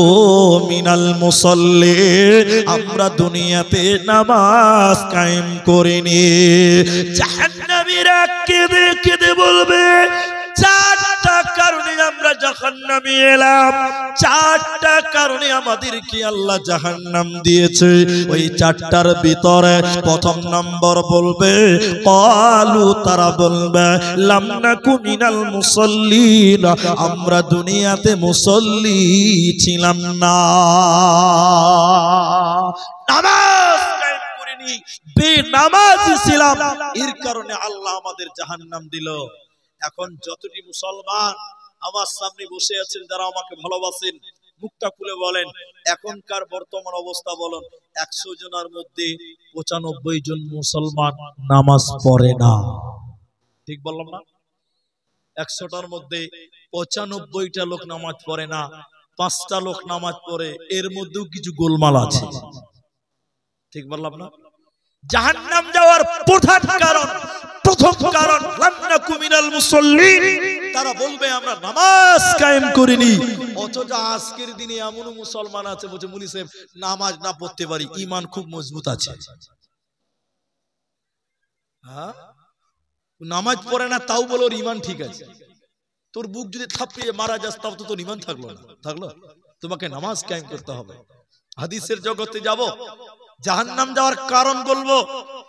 Speaker 1: মিনাল মুসাল্লিন, আমরা দুনিয়াতে নামাজ কায়েম করিনি। জাহান্নামীরা কেঁদে কেঁদে বলবে, চারটা কারণে আমরা জাহান্নামে এলাম, চারটা কারণে আমাদেরকে আল্লাহ জাহান্নাম দিয়েছে। ওই চারটার ভিতরে প্রথম নম্বর বলবে, ক্বালু, তারা বলবে, লাম নাকু মিনাল মুসাল্লিন, আমরা দুনিয়াতে মুসল্লি ছিলাম না, নামাজ কায়েম করিনি, বেনামাজি ছিলাম, এর কারণে আল্লাহ আমাদের জাহান্নাম দিল। এখন যতটি মুসলমান আমার সামনে বসে আছেন, যারা আমাকে ভালোবাসেন, মুখটা খুলে বলেন, এখনকার বর্তমান অবস্থা বলেন, 100 জনের মধ্যে 95 জন মুসলমান নামাজ পড়ে না। ঠিক বললাম না? 100টার মধ্যে 95টা লোক নামাজ পড়ে না, 5টা লোক নামাজ পড়ে, এর মধ্যেও কিছু গোলমাল আছে। ঠিক বললাম না? জাহান্নাম যাওয়ার প্রধান কারণ, প্রথম কারণ, লাম নাকু মিনাল মুসাল্লিন, তারা বলবে আমরা নামাজ কায়েম করিনি। অথচ আজকের দিনে এমন মুসলমান আছে বলছে, মুনি সাহেব নামাজ না পড়তে পারি, ঈমান খুব মজবুত আছে। হ্যাঁ, নামাজ পড়ে না তাও বলো ওর ঈমান ঠিক আছে। তোর বুক যদি থাপিয়ে মারা যাস তাও তো তোর ঈমান থাকলো না, থাকলো? তোমাকে নামাজ কায়েম করতে হবে। হাদিসের জগতে যাব, জাহান্নাম যাওয়ার কারণ বলবো,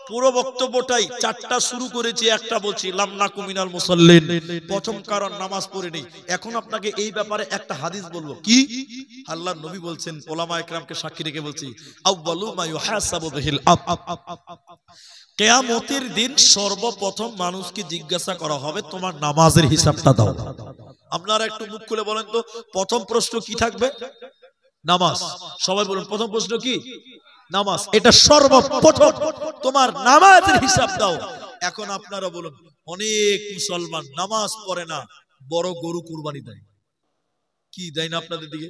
Speaker 1: পুরো বক্তব্যটাই 4টা শুরু করেছি, একটা বলছি লাম নাকু মিনাল মুসাল্লিন, প্রথম কারণ নামাজ পড়িনি। এখন আপনাকে এই ব্যাপারে একটা হাদিস বলবো। কি? আল্লাহর নবী বলছেন, ওলামায়ে কেরামকে সাক্ষী রেখে বলছি, আউয়ালু মা ইউহাসাবু বিহিল আবদ, কিয়ামতের দিন সর্বপ্রথম মানুষকে জিজ্ঞাসা করা হবে, তোমার নামাজের হিসাবটা দাও। আপনারা একটু মুখ খুলে বলেন তো, প্রথম প্রশ্ন কি থাকবে? নামাজ। সবাই বলুন, প্রথম প্রশ্ন কি? নামাজ। এটা সর্বপ্রথম, তোমার নামাজের হিসাব দাও। এখন আপনারা বলুন, অনেক মুসলমান নামাজ পড়ে না, বড় গরু কুরবানি দেয়। কি দেয় না আপনাদের দিকে?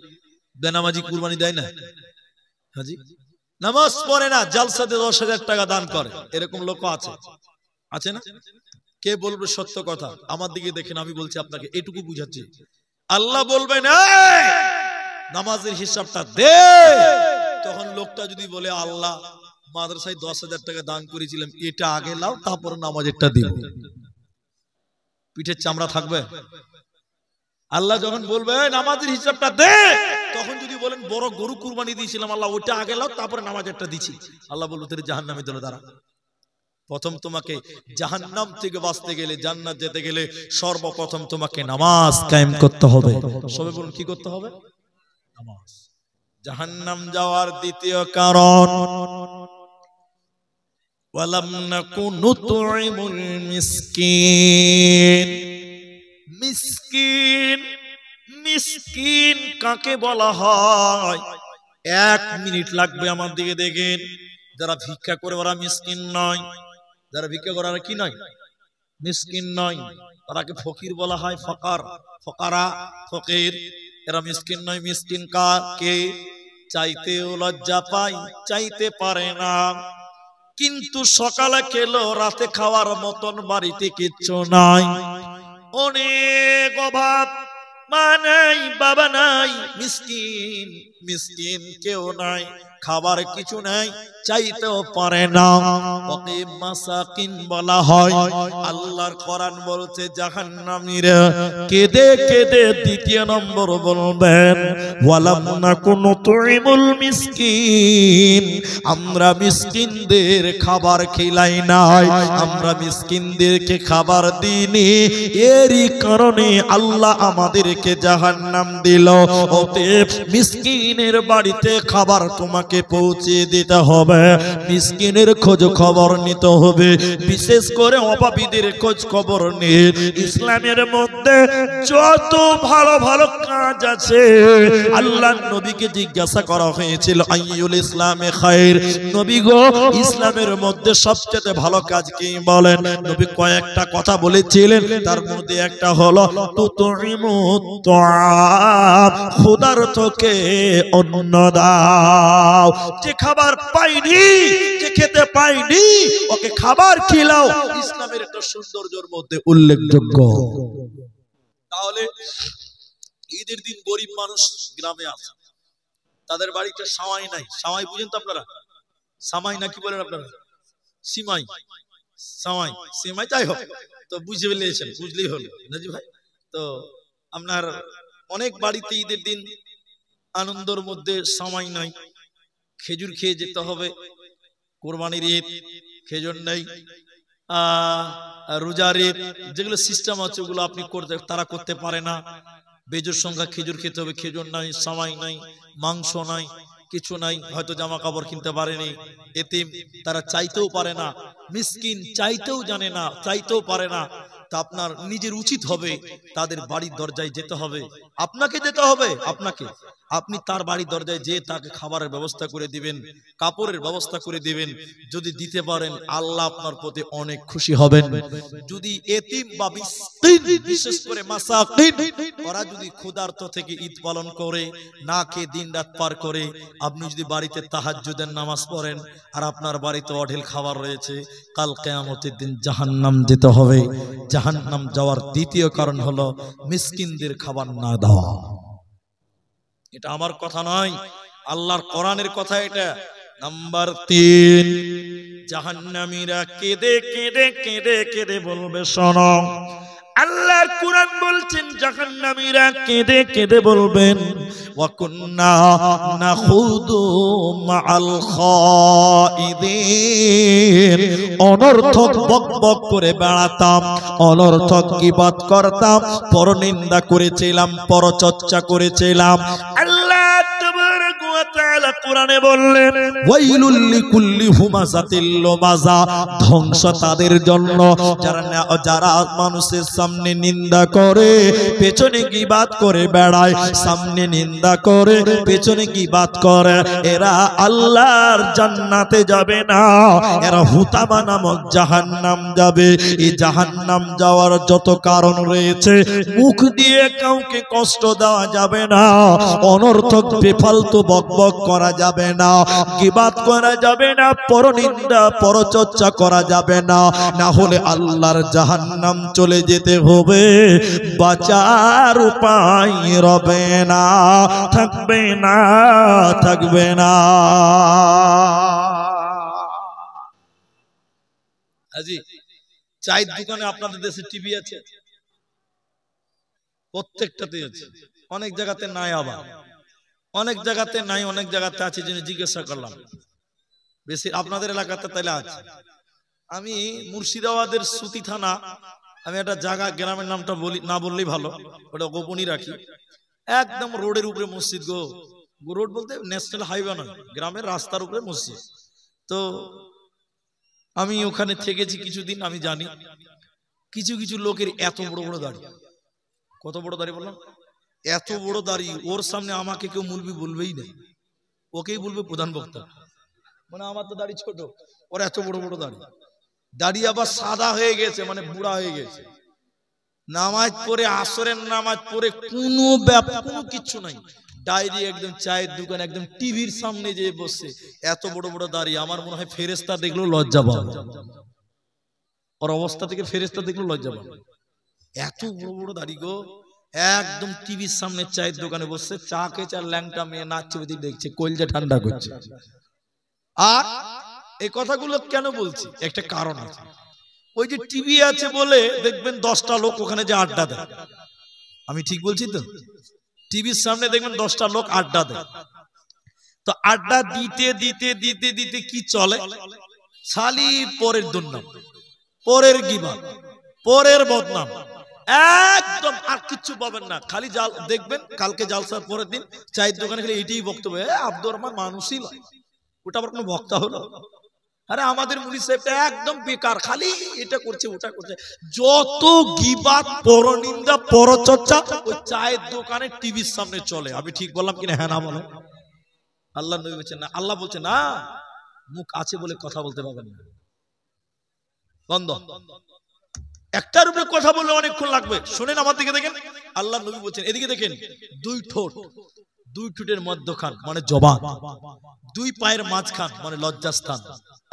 Speaker 1: বেনামাজি কুরবানি দেয় না? হাজি, নামাজ পড়ে না, জালসাতে 10,000 টাকা দান করে, এরকম লোক আছে, আছে না? কে বলবে সত্য কথা? আমার দিকে দেখেন, আমি বলছি আপনাকে, এটুকু বুঝাচ্ছি। আল্লাহ বলবেন, নামাজের হিসাবটা দে। তখন লোকটা যদি বলে, আল্লাহ মাদ্রাসায় 10,000 টাকা দান করেছিলাম, এটা আগে লাও, তারপর নামাজেরটা দিব, পিঠের চামড়া থাকবে? আল্লাহ যখন বলবে নামাজের হিসাবটা দে, তখন যদি বলেন বড় গরু কুরবানি দিয়েছিলাম, আল্লাহ ওইটা আগে লাও, তারপরে নামাজেরটা দিচ্ছি, আল্লাহ বলবে তোর জাহান্নামে দিল দাঁড়া। প্রথম তোমাকে জাহান্নাম থেকে বাঁচতে গেলে, জান্নাত যেতে গেলে সর্বপ্রথম তোমাকে নামাজ কায়েম করতে হবে। সবাই বলুন, কি করতে হবে? নামাজ। জাহান্নাম যাওয়ার দ্বিতীয় কারণ, ওয়ালাম নাকু নুতঈমুল মিসকিন। মিসকিন, মিসকিন কাকে বলা হয়? 1 মিনিট লাগবে আমার দিকে দেখেন। যারা ভিক্ষা করে ওরা মিসকিন নয়, যারা ভিক্ষা করে ওরা কি নয়? মিসকিন নয়, তারাকে ফকির বলা হয়, ফকার, ফকারা, ফকির, এরা মিসকিন নয়। মিসকিন কাকে? চাইতেও লজ্জা পায়, চাইতে পারে না, কিন্তু সকালে খেলো, রাতে খাওয়ার মতন বাড়িতে কিচ্ছু নাই, অনেক অভাব, মা নাই, বাবা নাই, মিসকিন, মিসকিন কেউ নাই, খাবার কিছু নেই, চাইতেও পারে না, ওকে মাসাকিন বলা হয়। আল্লাহর কোরআন বলছে জাহান্নামীরা কেঁদে কেঁদে দ্বিতীয় নম্বর বলবেন ওয়ালাম নাকুনু তুইমুল মিসকিন, আমরা মিসকিনদের খাবার খিলাই নাই, আমরা মিসকিনদেরকে খাবার দিইনি, এরই কারণে আল্লাহ আমাদেরকে জাহান্নাম দিল। অতএব মিসকিনের বাড়িতে খাবার তোমাকে পৌঁছে দিতে হবে, মিসকিনের খোঁজ খবর নিতে হবে, বিশেষ করে অভাবীদের খোঁজ খবর নিয়ে। ইসলামের মধ্যে যত ভালো ভালো কাজ আছে, আল্লাহর নবীকে জিজ্ঞাসা করা হয়েছিল আইয়ুল ইসলামে খায়র, নবী গো ইসলামের মধ্যে সবচেয়ে ভালো কাজ কি বলেন? নবী কয়েকটা কথা বলেছিলেন, তার মধ্যে একটা হলো তুতুইমুত তাআম, ক্ষুধার্তকে অন্ন দাও। যে খাবার পাইনি, যে খেতে পাইনি, ওকে খাবার খিলাও। ইসলামের একটা সৌন্দর্যের মধ্যে উল্লেখযোগ্য। তাহলে ঈদের দিন গরিব মানুষ গ্রামে আছে, তাদের বাড়িতে সামাই নাই। সামাই বুঝেন তো আপনারা? সামাই না কি বলেন আপনারা? সিমাই, সামাই, সিমাই, যাই হোক, তো বুঝে ফেলেছেন, বুঝলেই হলো নাজি ভাই। তো আপনার অনেক বাড়িতে ঈদের দিন আনন্দের মধ্যে সামাই নাই, খেজুর খেয়ে যেতে হবে, কোরবানির ঈদ, খেজুর নেই, রোজার ঈদ, যেগুলো সিস্টেম আছে ওগুলো আপনি করতে, তারা করতে পারে না। বেজোর সংখ্যা খেজুর খেতে হবে, খেজুর নাই, সামাই নাই, মাংস নাই, কিছু নাই, হয়তো জামা কাপড় কিনতে পারেনি। এতিম, তারা চাইতেও পারে না, মিসকিন চাইতেও জানে না, চাইতেও পারে না। তা আপনার নিজের উচিত হবে তাদের বাড়ির দরজায় যেতে হবে, আপনাকে যেতে হবে, আপনাকে, আপনি তার বাড়ির দরজায় যেয়ে তাকে খাবারের ব্যবস্থা করে দিবেন, কাপড়ের ব্যবস্থা করে দিবেন। যদি দিতে পারেন আল্লাহ আপনার প্রতি অনেক খুশি হবেন। যদি এতিম বা মিসকিন, বিশেষ করে মাসাকিন, ওরা যদি ক্ষুধার্ত থেকে ঈদ পালন করে, না খেয়ে দিন রাত পার করে, আপনি যদি বাড়িতে তাহাজ্জুদের নামাজ পড়েন আর আপনার বাড়িতে অঢেল খাবার রয়েছে, কাল কিয়ামতের দিন জাহান্নাম যেতে হবে। জাহান্নাম যাওয়ার দ্বিতীয় কারণ হলো মিসকিনদের খাবার না দেওয়া। এটা আমার কথা নয়, আল্লাহর কোরআনের কথা এটা। নাম্বার 3, জাহান্নামীরা কেঁদে কেঁদে কেঁদে কেঁদে বলবে, শোনো, আল্লাহর কোরআন বলছেন জাহান্নামীরা কেঁদে কেঁদে বলবেন ওয়া কুন্না নাখুদু মাআল খাইদিন, অনর্থক বকবক করে বেড়াতাম, অনর্থক গীবত করতাম, পরনিন্দা করেছিলাম, পরচর্চা করেছিলাম। আল্লাহ তাবারাক ওয়া তাআলা কোরআনে বললেন ওয়াইলুল লিকুল্লি হুমাযাতিল লুমাযা, ধ্বংস তাদের জন্য যারা মানুষের সামনে নিন্দা করে, পেছনে গীবত করে বেড়ায়, সামনে নিন্দা করে, পেছনে গীবত করে, এরা আল্লাহর জান্নাতে যাবে না, এরা হুতামা নামক জাহান্নাম যাবে। এই জাহান্নাম যাওয়ার যত কারণ রয়েছে, মুখ দিয়ে কাউকে কষ্ট দেওয়া যাবে না, অনর্থক বেফালতু বকবক করা যাবে না, গীবত করা যাবে না, পরনিন্দা পরচর্চা করা যাবে না, না হলে আল্লাহর জাহান্নাম চলে যেতে হবে, বাঁচার উপায় রবে না, থাকবে না, থাকবে না। হাজি, চায়ের দোকানে আপনাদের দেশে টিভি আছে? প্রত্যেকটাতে আছে, অনেক জায়গাতে নাই, আবার অনেক জায়গাতে নাই, অনেক জায়গাতে আছে। যিনি জিজ্ঞাসা করলাম বেশি আপনাদের এলাকাতে তাইলে আছে। আমি মুর্শিদাবাদের সুতি থানা, আমি একটা জায়গা, গ্রামের নামটা বলি না, বললেই ভালো, ওটা গোপনই রাখি। একদম রোডের উপরে মসজিদ গো, রোড বলতে ন্যাশনাল হাইওয়ে নয়, গ্রামের রাস্তার উপরে মসজিদ। তো আমি ওখানে থেকেছি কিছুদিন, আমি জানি কিছু কিছু লোকের এত বড় বড় দাড়ি। কত বড় দাড়ি বললাম? এত বড় দাড়ি, ওর সামনে আমাকে কেউ মুলবি বলবেই না, ওকেই বলবে প্রধান বক্তা। মানে আমার তো দাড়ি ছোট, ওর এত বড় বড় দাড়ি, দাড়ি আবার সাদা হয়ে গেছে, মানে বুড়া হয়ে গেছে। নামাজ পড়ে, আসরের নামাজ পড়ে কোনো কিচ্ছু নাই, ডায়েরি একদম চায়ের দোকান, একদম টিভির সামনে যে বসে, এত বড় বড় দাড়ি। আমার মনে হয় ফেরেশতা দেখলেও লজ্জা পাবে, ওর অবস্থা থেকে ফেরেশতা দেখলেও লজ্জা পাবে, এত বড় বড় দাড়ি গো। একদম টিভির সামনে চায়ের দোকানে বসে চা খেয়েছে আর ল্যাংটা মেয়ে নাচছে ওদিক দেখছে, কলজা ঠান্ডা করছে। আর এই কথাগুলো কেন বলছি, একটা কারণ আছে। ওই যে টিভি আছে বলে দেখবেন 10টা লোক ওখানে যে আড্ডা দেয়, আমি ঠিক বলছি তো? টিভির সামনে দেখবেন 10টা লোক আড্ডা দেয়। তো আড্ডা দিতে দিতে দিতে দিতে কি চলে, খালি পরের দুর্নাম, পরের গিবত, পরের বদনাম, একদম আর কিচ্ছু পাবেন না। খালি দেখবেন কালকে জালসার পরের দিন চায়ের দোকানে খালি এটাই বক্তব্য, আব্দুর রহমান মানুষই নয়, ওটা আবার কোনো বক্তা হলো? আরে আমাদের মুনি সাহেবটা একদম বেকার, খালি এটা করছে ওটা করছে। যত গিবাত, পরনিন্দা, পরচর্চা ওই চায়ের দোকানে টিভির সামনে চলে। আমি ঠিক বললাম কিনা? হ্যাঁ না বলো। আল্লাহ নবী বলছেন না, আল্লাহ বলছে না, মুখ আছে বলে কথা বলতে পারবেন না, বন্ধ। একটার উপরে কথা বললে অনেকক্ষণ লাগবে। শুনেন আমার দিকে দেখেন, আল্লাহ নবী বলছেন এদিকে দেখেন, দুই ঠোঁট, দুই ঠোঁটের মধ্যখান মানে জবান, দুই পায়ের মাঝখান মানে লজ্জাস্থান।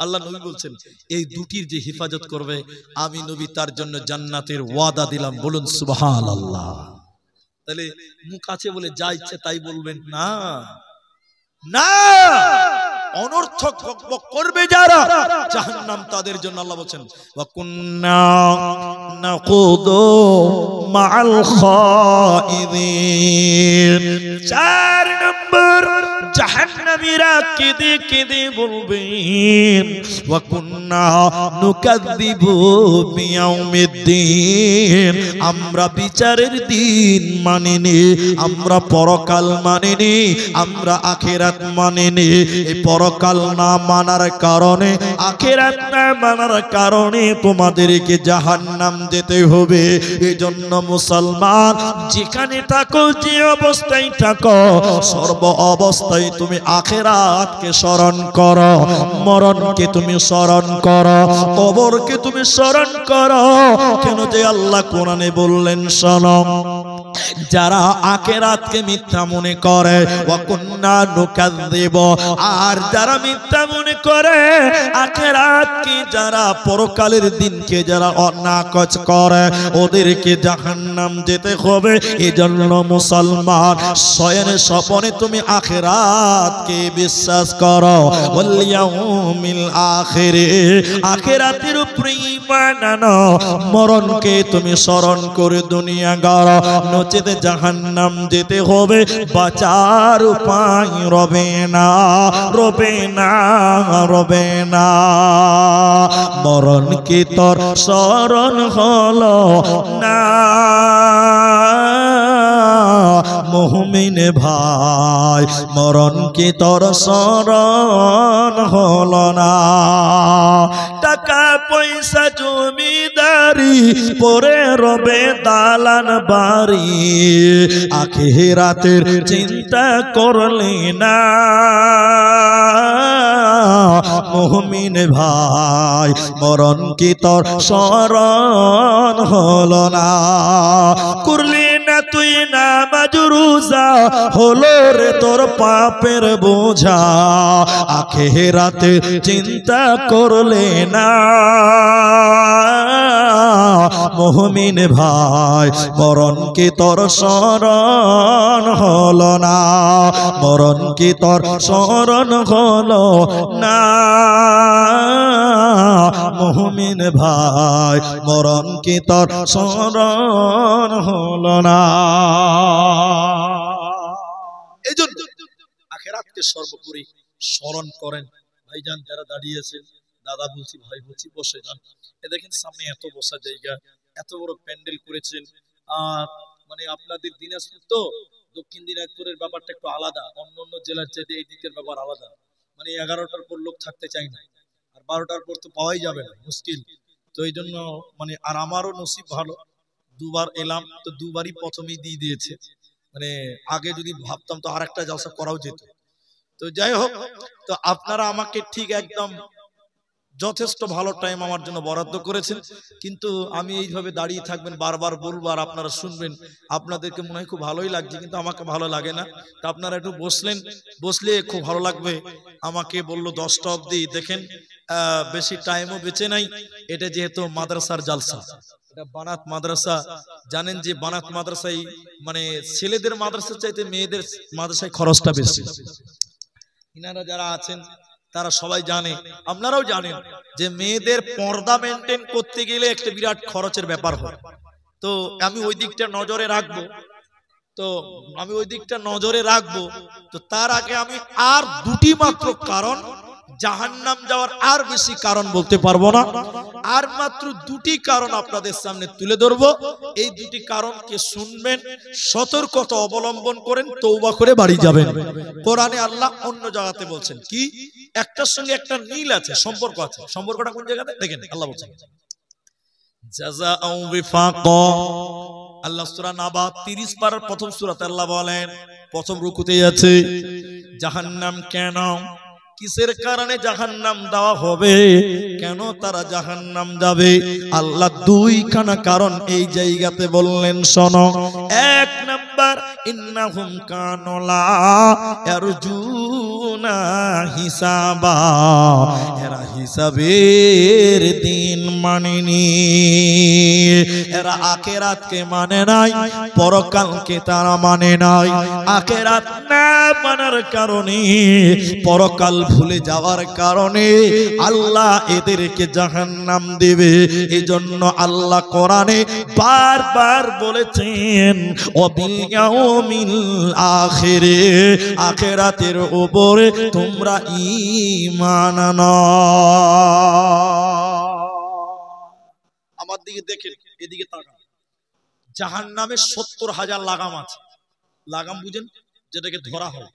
Speaker 1: আল্লাহ নবী বলছেন এই দুটির যে হেফাজত করবে আমি নবী তার জন্য জান্নাতের ওয়াদা দিলাম। বলুন সুবহানাল্লাহ। তাহলে মুখ আছে বলে যা ইচ্ছে তাই বলবেন না, না, অনর্থক বকবক করবে যারা, জাহান্নাম তাদের জন্য। আল্লাহ বলেন ওয়া কুন্না নাকুদু মাআল খাইদিন। 4 নম্বর, জাহান্নামীরা কেঁদে কেঁদে বলবেন ওয়া কুন্না নুকাযযিবু বিয়াউমিদ্দিন, আমরা বিচারের দিন মানিনি, আমরা পরকাল মানিনি, আমরা আখিরাত মানিনি। এই পরকাল না মানার কারণে, আখিরাত না মানার কারণে তোমাদেরকে জাহান্নাম যেতে হবে। এজন্য মুসলমান যেখানে থাকো, যে অবস্থায় থাকো, সর্ব অবস্থায় তুমি আখিরাতকে স্মরণ করো, মরণকে তুমি স্মরণ করো, কবরকে তুমি স্মরণ করো। কেন যে আল্লাহ কোরআনে বললেন, শোনো, যারা আখিরাতকে মিথ্যা মনে করে, ওয়া কুন্না নুকাযযিবু, আর যারা মিথ্যা মনে করে আখিরাতকে, যারা পরকালের দিনকে যারা অনাকচ করে, ওদেরকে জাহান্নাম যেতে হবে। এজন্য মুসলমান শয়নে স্বপনে তুমি আখিরাতকে বিশ্বাস করো, ওয়াল ইয়াউমিল আখিরে, আখিরাতের উপরে ঈমান আনো, মরণকে তুমি স্মরণ করে দুনিয়া গড়ো, নচেত জাহান্নাম যেতে হবে। বাঁচার উপায় রবে না, রবে না, রবে না। মরণ কি তোর স্মরণ হলো না মুমিন ভাই, মরণ কি তোর স্মরণ হলো না? টাকা পয়সা জমিদারি পরে রবে দালান বাড়ি, আখিরাতের চিন্তা করলি না মুমিন ভাই, মরণ কি তোর স্মরণ হলো না? করলি না তুই নামাজ রোজা, হলো রে তোর পাপের বোঝা, আখিরাতে চিন্তা করলে না মুমিন ভাই, মরণ কি তোর স্মরণ হলো না? মরণ কি তোর স্মরণ হলো না মুমিন ভাই, মরণ কি তোর স্মরণ হলো না? এইজন্য আখিরাতকে সর্বোপরি স্মরণ করেন। ভাইজান যারা দাঁড়িয়েছেন, দাদা বলছি, ভাই বলছি, বসে যান। এ দেখেন সামনে এত বসা জায়গা, এত বড় প্যান্ডেল করেছেন। আর মানে আপনাদের দিনাজপুর তো, দক্ষিণ দিনাজপুরের ব্যাপারটা একটু আলাদা, অন্য অন্য জেলার চাইতে এই দিকের ব্যাপার আলাদা। মানে 11টার পর লোক থাকতে চায় না, আর 12টার পর তো পাওয়াই যাবে না, মুশকিল। তো এই জন্য মানে, আর আমারও নসিব ভালো, দুবার এলাম, তো দুবারই প্রথমেই দিয়ে দিয়েছে। মানে আগে যদি ভাবতাম তো আর একটা জলসা করাও যেত। তো যাই হোক, তো আপনারা আমাকে ঠিক একদম যথেষ্ট ভালো টাইম আমার জন্য বরাদ্দ করেছেন, কিন্তু আমি এইভাবে দাঁড়িয়ে থাকবেন, বারবার বলবো আর আপনারা শুনবেন, আপনাদেরকে মনে হয় খুব ভালোই লাগছে, কিন্তু আমাকে ভালো লাগে না। তো আপনারা একটু বসলেন, বসলে খুব ভালো লাগবে। আমাকে বললো 10টা অবধি, দেখেন বেশি টাইমও বেঁচে নাই। এটা যেহেতু মাদ্রাসার জালসা, বানাত মাদ্রাসা জানেন যে বানাত মাদ্রাসায় মানে ছেলেদের মাদ্রাসা চাইতে মেয়েদের মাদ্রাসায় খরচটা বেশি। ইনারা যারা আছেন তারা সবাই জানে, আপনারাও জানেন যে মেয়েদের পর্দা মেনটেন করতে গেলে একটা বিরাট খরচের ব্যাপার হয়। তো আমি ওই দিকটা নজরে রাখবো, তো তার আগে আমি আর দুটি মাত্র কারণ, জাহান্নাম যাওয়ার আর বেশি কারণ বলতে পারবো না, আর মাত্র দুটি কারণ আপনাদের সামনে তুলে ধরবো। এই দুটি কারণকে শুনবেন, সতর্কতা অবলম্বন করেন, তওবা করে বাড়ি যাবেন। কোরআনে আল্লাহ অন্য জায়গাতে বলছেন কি, একটার সঙ্গে একটা মিল আছে, সম্পর্ক আছে। সম্পর্কটা কোন জায়গাতে দেখেন, আল্লাহ বলছেন জাযাউ বিফাকা। আল্লাহ সূরা নাবা 30 পারার প্রথম সূরাতে আল্লাহ বলেন, প্রথম রুকুতে আছে জাহান্নাম কেন, কিসের কারণে জাহান্নাম দেওয়া হবে, কেন তারা জাহান্নাম যাবে। আল্লাহ দুইখানা কারণ এই জায়গাতে বললেন, শোনো। এক নাম্বার, ইন্নাহুম কানু লা ইয়ারজুনা হিসাবা, এরা হিসাবের দিন মানেনি, এরা আখিরাতকে মানে নাই, পরকালকে তারা মানে নাই। আখিরাত না মানার কারণে, পরকাল ভুলে যাওয়ার কারণে আল্লাহ এদেরকে জাহান্নাম দেবে। এজন্য আল্লাহ কোরআনে বারবার বলেছেন, ওয়াবিল ইয়াউমিল আখিরে, আখিরাতের উপরে তোমরা ঈমান আনো। আমার দিকে দেখেন, এদিকে তাকান। জাহান্নামে 70,000 লাগাম আছে। লাগাম বুঝেন, যেটাকে ধরা হয়,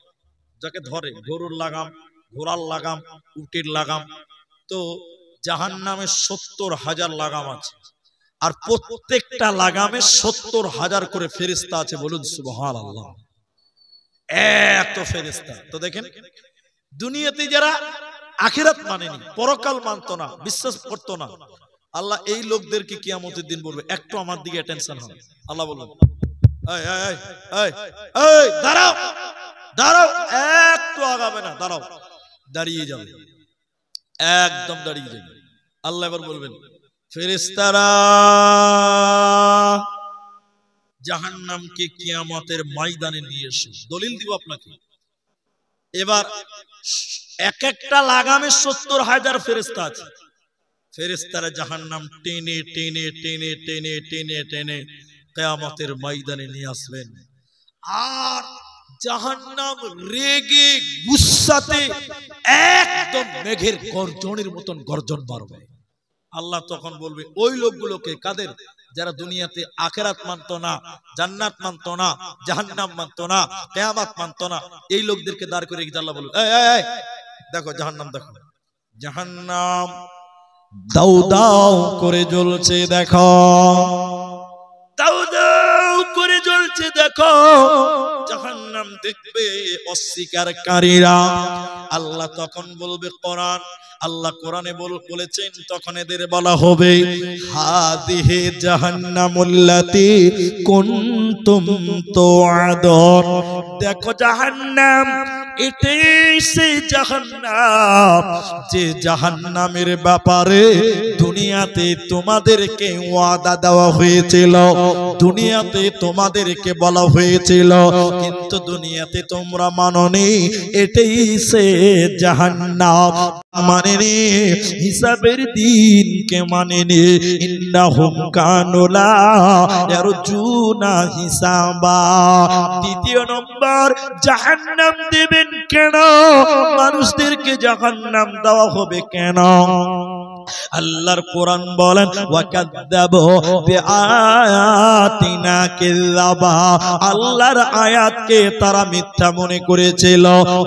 Speaker 1: যাকে ধরে, গরুর লাগাম, ঘোড়ার লাগাম, উটের লাগাম। তো জাহান্নামে 70,000 লাগাম আছে, আর প্রত্যেকটা লাগামে 70,000 করে ফেরেশতা আছে। বলুন সুবহানাল্লাহ, এত ফেরেশতা। তো দেখেন, দুনিয়াতে যারা আখিরাত মানেনি, পরকাল মানত না, বিশ্বাস করত না, আল্লাহ এই লোকদেরকে কিয়ামতের দিন বলবে, একটু আমার দিকে অ্যাটেনশন হবে। আল্লাহ বলবেন, দাঁড়াও দাঁড়াও, একটু আগাবে না, দাঁড়াও, দাঁড়িয়ে যাবে, একদম দাঁড়িয়ে যাবে। আল্লাহ এবার বলবেন, ফেরেশতারা জাহান্নামকে কিয়ামতের ময়দানে নিয়ে এসো। দলিল দিব আপনাকে। এবার এক একটা লাগামে 70,000 ফেরেশতা আছে। ফেরেশতারা জাহান্নাম টেনে টেনে টেনে টেনে টেনে টেনে কিয়ামতের ময়দানে নিয়ে আসবেন। আর জাহান্নাম রেগে গুসাতে একদম মেঘের গর্জনের মতন গর্জন মারবে। আল্লাহ তখন বলবে ওই লোকগুলোকে, কাদের, যারা দুনিয়াতে আখিরাত মানতো না, জান্নাত মানতো না, জাহান্নাম মানতো না, কিয়ামত মানতো না, এই লোকদেরকে দাঁড় করে রেখে আল্লাহ বলবে, এই দেখো জাহান্নাম, দেখো জাহান্নাম দাউ দাউ করে জ্বলছে, দেখো দাউ দাউ করে জ্বলছে, দেখো জাহান্নাম দেখবে অস্বীকারীরা। আল্লাহ তখন বলবে, কোরআন, আল্লাহ কোরআনে বলেছেন, তখন এদের বলা হবে, হাযিহি জাহান্নামুল্লাতী কুনতুম তুআদুন। দেখো জাহান্নাম, এটাই সেই জাহান্নাম যে জাহান্নামের ব্যাপারে দুনিয়াতে তোমাদেরকে ওয়াদা দেওয়া হয়েছিল, দুনিয়াতে তোমাদেরকে বলা হয়েছিল, কিন্তু দুনিয়াতে তোমরা মানোনি। এটাই সে জাহান্নাম, মানেনি, হিসাবের দিনকে মানেনি। ইন্নাহুম কানু লা ইয়ারজুনা হিসাবা। দ্বিতীয় নম্বর, জাহান্নাম দেবেন কেন, মানুষদেরকে জাহান্নাম দেওয়া হবে কেন? আল্লাহর কোরআন বলেন, ওয়াকাযযাবু বিআয়াতিনা কিযাবা। আল্লাহর আয়াতকে তারা মিথ্যা মনে করেছিল,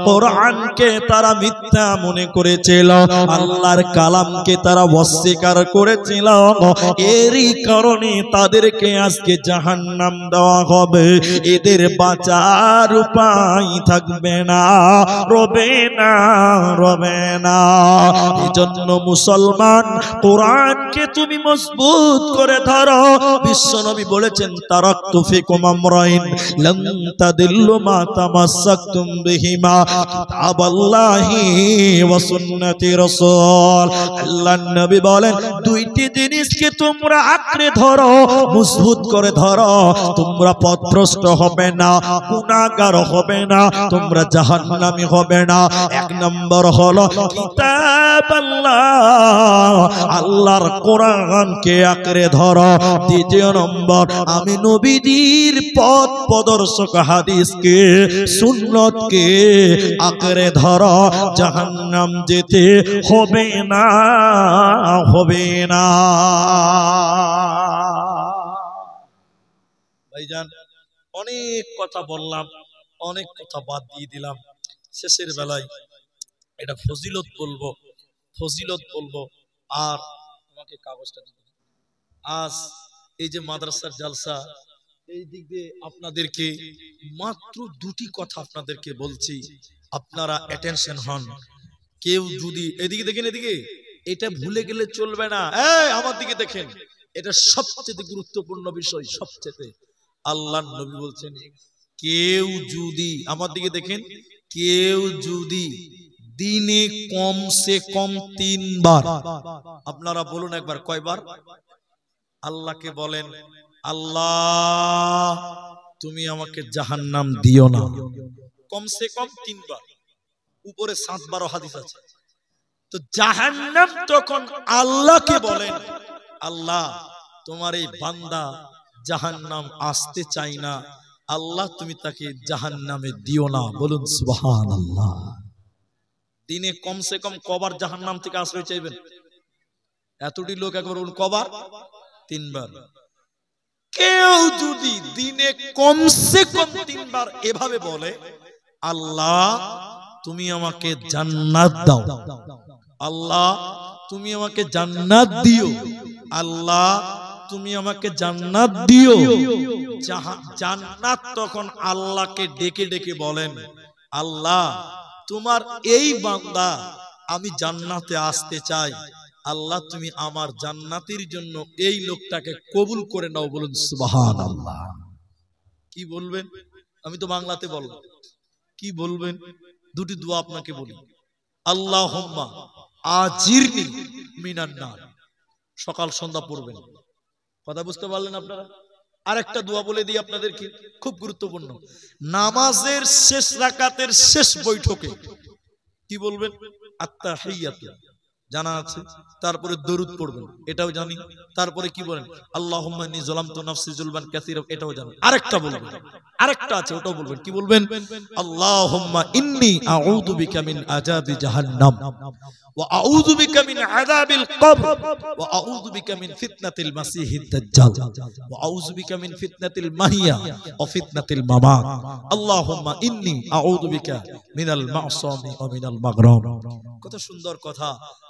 Speaker 1: কোরআনকে তারা মিথ্যা মনে করেছিল, আল্লাহর কালামকে তারা অস্বীকার করেছিল। এরই কারণে তাদেরকে আজকে জাহান্নাম দেওয়া হবে। এদের বাঁচার উপায় থাকবে না, রবে না, রবে না। এজন্য মুসলমান কোরআনকে তুমি মজবুত করে ধরো। বিশ্বনবী বলেছেন তারাকতু ফিকুম আমরাইন লান তাদিল্লু মা তামাসসাকতুম বিহিমা কিতাবাল্লাহি ওয়া সুন্নতি রাসূল। আল্লাহর নবী বলেন দুইটি জিনিসকে তোমরা আঁকড়ে ধরো, মজবুত করে ধরো, তোমরা পথভ্রষ্ট হবে না, গুনাহগার হবে না, তোমরা জাহান্নামী হবে না। এক নম্বর হলো কিতাবাল্লাহ, আল্লাহর কোরআনকে আঁকড়ে ধরো। দ্বিতীয় নম্বর আমি নবীজির পথ প্রদর্শক হাদিসকে, সুন্নতকে আঁকড়ে ধরো। জাহান্নাম যেতে হবে না, হবে না। ভাইজান অনেক কথা বললাম, অনেক কথা বাদ দিয়ে দিলাম। শেষের বেলায় এটা ফজিলত বলবো, ফজিলত বলবো। আর আমাকে কাগজটা দিন। আজ এই যে মাদ্রাসার জালসা, এই দিক দিয়ে আপনাদেরকে মাত্র দুটি কথা আপনাদেরকে বলছি, আপনারা অ্যাটেনশন হন। কেউ যদি এদিকে দেখেন, এদিকে, এটা ভুলে গেলে চলবে না। এই আমার দিকে দেখেন, এটা সবচেয়ে গুরুত্বপূর্ণ বিষয়। সবচেয়ে আল্লাহর নবী বলছেন কেউ যদি, আমার দিকে দেখেন, কেউ যদি দিনে কমসে কম 3 বার, আপনারা বলুন একবার কয়বার, আল্লাহকে বলেন আল্লাহ তুমি আমাকে জাহান্নাম দিও না, কমসে কম 3 বার, উপরে 7-12 হাদিস আছে। তো জাহান্নাম তখন আল্লাহকে বলেন আল্লাহ তোমার এই বান্দা জাহান্নাম আসতে চাই না, আল্লাহ তুমি তাকে জাহান্নামে দিও না। বলুন সুবহানাল্লাহ। দিনে কমসে কম কবার জাহান্নাম থেকে আশ্রয় চাইবেন? এতটি লোক একবার বলুন কবার? 3 বার। কেউ যদি দিনে কমসে কম 3 বার এভাবে বলে আল্লাহ তুমি আমাকে জান্নাত দাও, আল্লাহ তুমি আমাকে জান্নাত দিও, আল্লাহ তুমি আমাকে জান্নাত দিও। জান্নাত তখন আল্লাহকে ডেকে ডেকে বলেন আল্লাহ তোমার এই বান্দা আমি জান্নাতে আসতে চাই, আল্লাহ তুমি আমার জান্নাতের জন্য এই লোকটাকে কবুল করে নাও। বলুন সুবহানাল্লাহ। কি বলবেন? আমি তো বাংলাতে বলবো, কি বলবেন? দুটি দোয়া আপনাকে বলি। আল্লাহুম্মা আজিরনি মিনান নার, সকাল সন্ধ্যা পড়বেন। কথা বুঝতে পারলেন আপনারা? আরেকটা দোয়া বলে দিই আপনাদেরকে, খুব গুরুত্বপূর্ণ। নামাজের শেষ রাকাতের শেষ বৈঠকে কি বলবেন? আত্তাহিয়াতু জানা আছে, তারপরে দরুদ পড়বেন, এটাও জানি। তারপরে কি বলেন? আল্লাহুম্মা ইন্নী যালামতু নাফসি যুলমান কাসীরা, এটাও জানেন। আরেকটা বলবেন, আরেকটা আছে, ওটাও বলবেন। কি বলবেন? আল্লাহুম্মা ইন্নী আউযু বিকা মিন আযাবি জাহান্নাম ওয়া আউযু বিকা মিন আযাবিল কবর ওয়া আউযু বিকা মিন ফিতনাতিল মাসিহিদ দাজ্জাল ওয়া আউযু বিকা মিন ফিতনাতিল মাহিয়া ওয়া ফিতনাতিল মামাত। আল্লাহুম্মা ইন্নী আউযু বিকা মিনাল মা'সামি ওয়া মিনাল মাগরাম। কত সুন্দর কথা।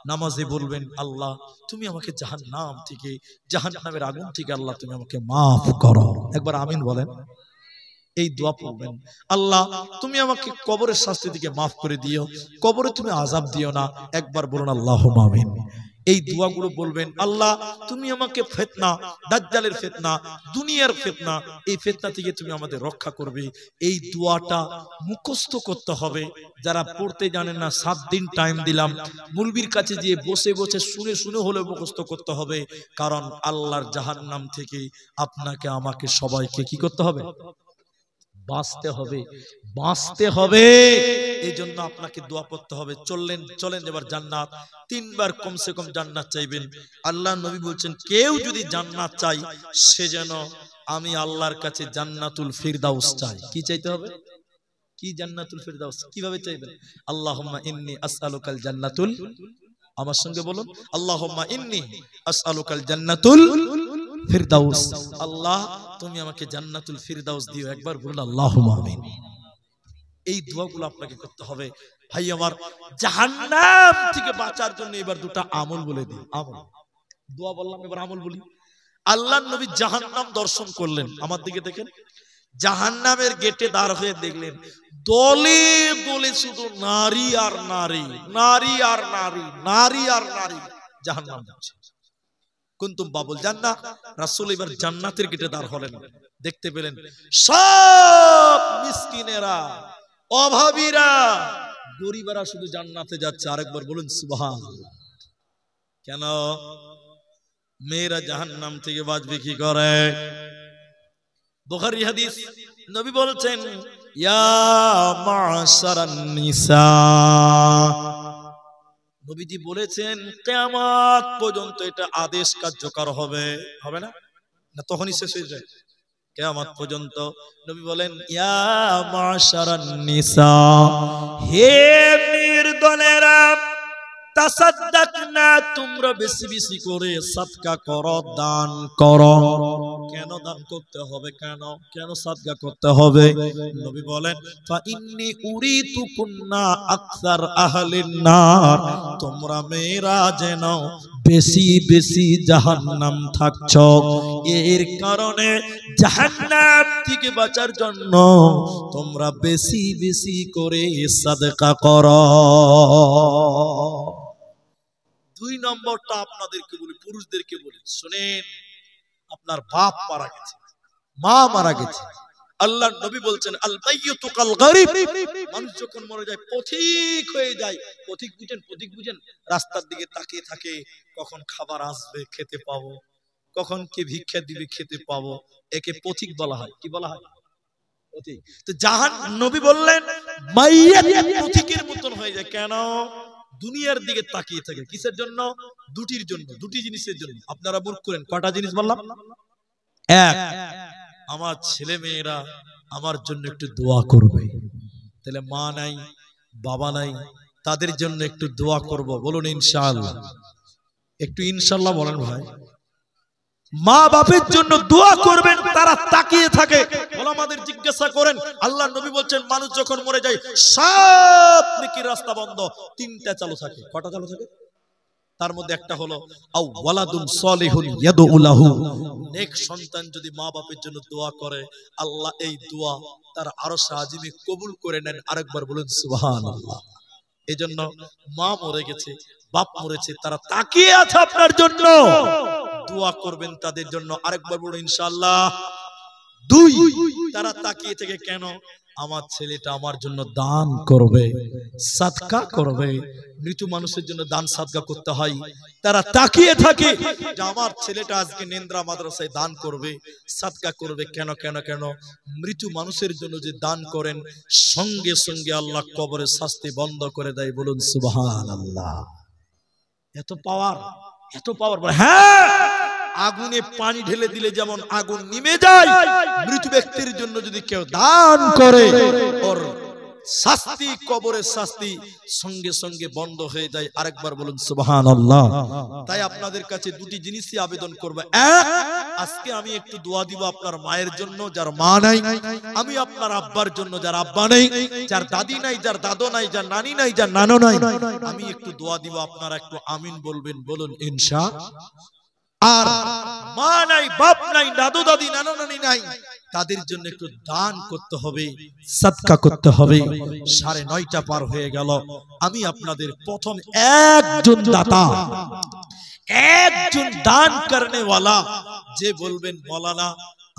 Speaker 1: নামাজে বলবেন আল্লাহ তুমি আমাকে জাহান্নাম থেকে, জাহান্নামের আগুন থেকে আল্লাহ তুমি আমাকে মাফ করো। একবার আমিন বলেন। এই দোয়া পড়বেন, আল্লাহ তুমি আমাকে কবরের শাস্তি থেকে মাফ করে দিও, কবরে তুমি আযাব দিও না। একবার বলুন আল্লাহুম্মা আমিন। এই দোয়াগুলো বলবেন। আল্লাহ তুমি আমাকে ফিতনা, দাজ্জালের ফিতনা, দুনিয়ার ফিতনা, এই ফিতনা থেকে তুমি আমাদের রক্ষা করবে। এই দোয়াটা মুখস্থ করতে হবে। যারা পড়তে জানেন না 7 দিন টাইম দিলাম, মুলবির কাছে গিয়ে বসে বসে শুনে শুনে হলে মুখস্থ করতে হবে। কারণ আল্লাহর জাহান্নাম থেকে আপনাকে আমাকে সবাইকে কি করতে হবে? বাঁচতে হবে, বাঁচতে হবে। এই জন্য আপনাকে দোয়া পড়তে হবে। চলেন এবার জান্নাত 3 বার কমসে কম জান্নাত চাইবেন। আল্লাহ নবী বলছেন কেউ যদি জান্নাত চাই সে যেন আমি আল্লাহর কাছে জান্নাতুল ফিরদাউস চাই। কি চাইতে হবে? কি জান্নাতুল ফিরদাউস কিভাবে চাইবেন? আল্লাহুম্মা ইন্নী আসআলুকাল জান্নাতুল, আমার সঙ্গে বলুন, আল্লাহুম্মা ইন্নী আসআলুকাল জান্নাতুল ফিরদাউস। আল্লাহ তুমি আমাকে জান্নাতুল ফিরদাউস দিও। একবার বলুন আল্লাহুম্মা আমিন। এই দোয়াগুলো আপনাকে করতে হবে। ভাই আমার, জাহান্নাম থেকে বাঁচার জন্য এবার দুটো আমল বলে দিই। আমল, দোয়া বললাম, এবার আমল বলি। আল্লাহর নবী জাহান্নাম দর্শন করলেন, আমার দিকে দেখেন, জাহান্নামের গেটে দাঁড় হয়ে দেখলেন দলে দলে শুধু নারী আর নারী, নারী আর নারী, নারী আর নারী। জাহান্নাম যাচ্ছে। কুনতুম বাবুল জান্নাহ, রাসূল এবার জান্নাতের গেটে দাঁড় হলেন। দেখতে পেলেন সব মিসকিনেরা, অভাবীরা, গরিবরা শুধু জান্নাতে যাচ্ছে। আরেকবার বলুন সুবহানাল্লাহ। কেন? মেয়েরা জাহান্নাম থেকে বাঁচবে কি করে? বুখারী হাদিস, নবী বলছেন ইয়া মাশারান নিসা, নবীজি বলেছেন কিয়ামত পর্যন্ত এটা আদেশ কার্যকর হবে। হবে না? না তখনই শেষ হয়ে যায়? কিয়ামত পর্যন্ত নবী বলেন ইয়া মাশারান নিসা, হে মেয়ের দলেরা, তাসাদদাকনা, তোমরা বেশি বেশি করে সাদকা করো, দান করো। কেন দান করতে হবে? কেন কেন সাদকা করতে হবে? নবী বলেন ফা ইন্নী উরিতুকুন্না আকসার আহলিন নার, তোমরা মেয়েরা যেন বেশি বেশি জাহান্নাম থাকছো, এর কারণে জাহান্নাম থেকে বাঁচার জন্য তোমরা বেশি বেশি করে সাদকা করো। দুই নম্বরটা আপনাদেরকে বলি, পুরুষদেরকে বলি, শুনেন। আপনার বাপ মারা গেছে, মা মারা গেছে, আল্লাহর নবী বলছেন আল মাইয়িতু কাল গরিব, মানুষ যখন মরে যায় পথিক হয়ে যায়। পথিক বুঝেন? পথিক বুঝেন? রাস্তার দিকে তাকিয়ে থাকে, কখন খাবার আসবে খেতে পাবো, কখন কে ভিক্ষা দিবে খেতে পাবো, একে পথিক বলা হয়। কি বলা হয়? পথিক। তো নবী বললেন মাইয়াত পথিকের মতন হয়ে যায়। কেন? দুনিয়ার দিকে তাকিয়ে থাকে। কিসের জন্য? দুটির জন্য, দুটি জিনিসের জন্য। আপনারা মূর্খ করেন। কয়টা জিনিস বললাম? এক, আমার ছেলে মেয়েরা আমার জন্য একটু দোয়া করবে। তাহলে মা নাই, বাবা নাই, তাদের জন্য একটু দোয়া করব। বলুন ইনশাআল্লাহ। একটু ইনশাআল্লাহ বলেন ভাই। মা বাপের জন্য দোয়া করবেন, তারা তাকিয়ে থাকে। ওলামাদের জিজ্ঞাসা করেন, আল্লাহর নবী বলছেন মানুষ যখন মরে যায় সব নেকির রাস্তা বন্ধ, তিনটা চালু থাকে। কয়টা চালু থাকে? তার মধ্যে একটা হলো আও ওয়ালাদুন সলিহুন ইয়াদউ লাহু, নেক সন্তান যদি মা বাপের জন্য দোয়া করে, আল্লাহ এই দোয়া তার আরশে আজিমে কবুল করে নেন। আরেকবার বলুন সুবহানাল্লাহ। এজন্য মা মরে গেছে, বাপ মরেছে, তারা তাকিয়ে আছে আপনার জন্য, দোয়া করবেন তাদের জন্য। আরেকবার বলুন ইনশাআল্লাহ। দুই, তারা তাকিয়ে থেকে কেন? আমার ছেলেটা আমার জন্য দান করবে, সাদকা করবে। মৃত মানুষের জন্য দান সাদকা করতে হয়। তারা তাকিয়ে থাকে যে আমার ছেলেটা আজকে নেন্দ্রা মাদ্রাসায় দান করবে, সাদকা করবে। কেন কেন কেন? মৃত মানুষের জন্য যে দান করেন, সঙ্গে সঙ্গে আল্লাহ কবরের শাস্তি বন্ধ করে দেয়। বলুন সুবহানাল্লাহ। এত পাওয়ার, এত পাওয়ার। হ্যাঁ, আগুনে পানি ঢেলে দিলে যেমন আগুন নিভে যায়, মৃত ব্যক্তির জন্য যদি কেউ দান করে, ওর শাস্তি, কবরের শাস্তি সঙ্গে সঙ্গে বন্ধ হয়ে যায়। আরেকবার বলুন সুবহানাল্লাহ। তাই আপনাদের কাছে দুটি জিনিসই আবেদন করব। এক, আজকে আমি একটু দোয়া দিব আপনার মায়ের জন্য যার মা নাই, আমি আপনার আব্বার জন্য যার আব্বা নেই, যার দাদি নাই, যার দাদু নাই, যার নানি নাই, যার নানু নাই, আমি একটু দোয়া দিব, আপনারা একটু আমিন বলবেন। বলুন ইনশাআল্লাহ। আর মা নাই, বাপ নাই, দাদু দাদি, নানু নানি নাই, তাদের জন্য একটু দান করতে হবে, সাদকা করতে হবে। 9:30 পার হয়ে গেল। আমি আপনাদের প্রথম একজন দাতা, একজন দান করনেওয়ালা যে বলবেন মাওলানা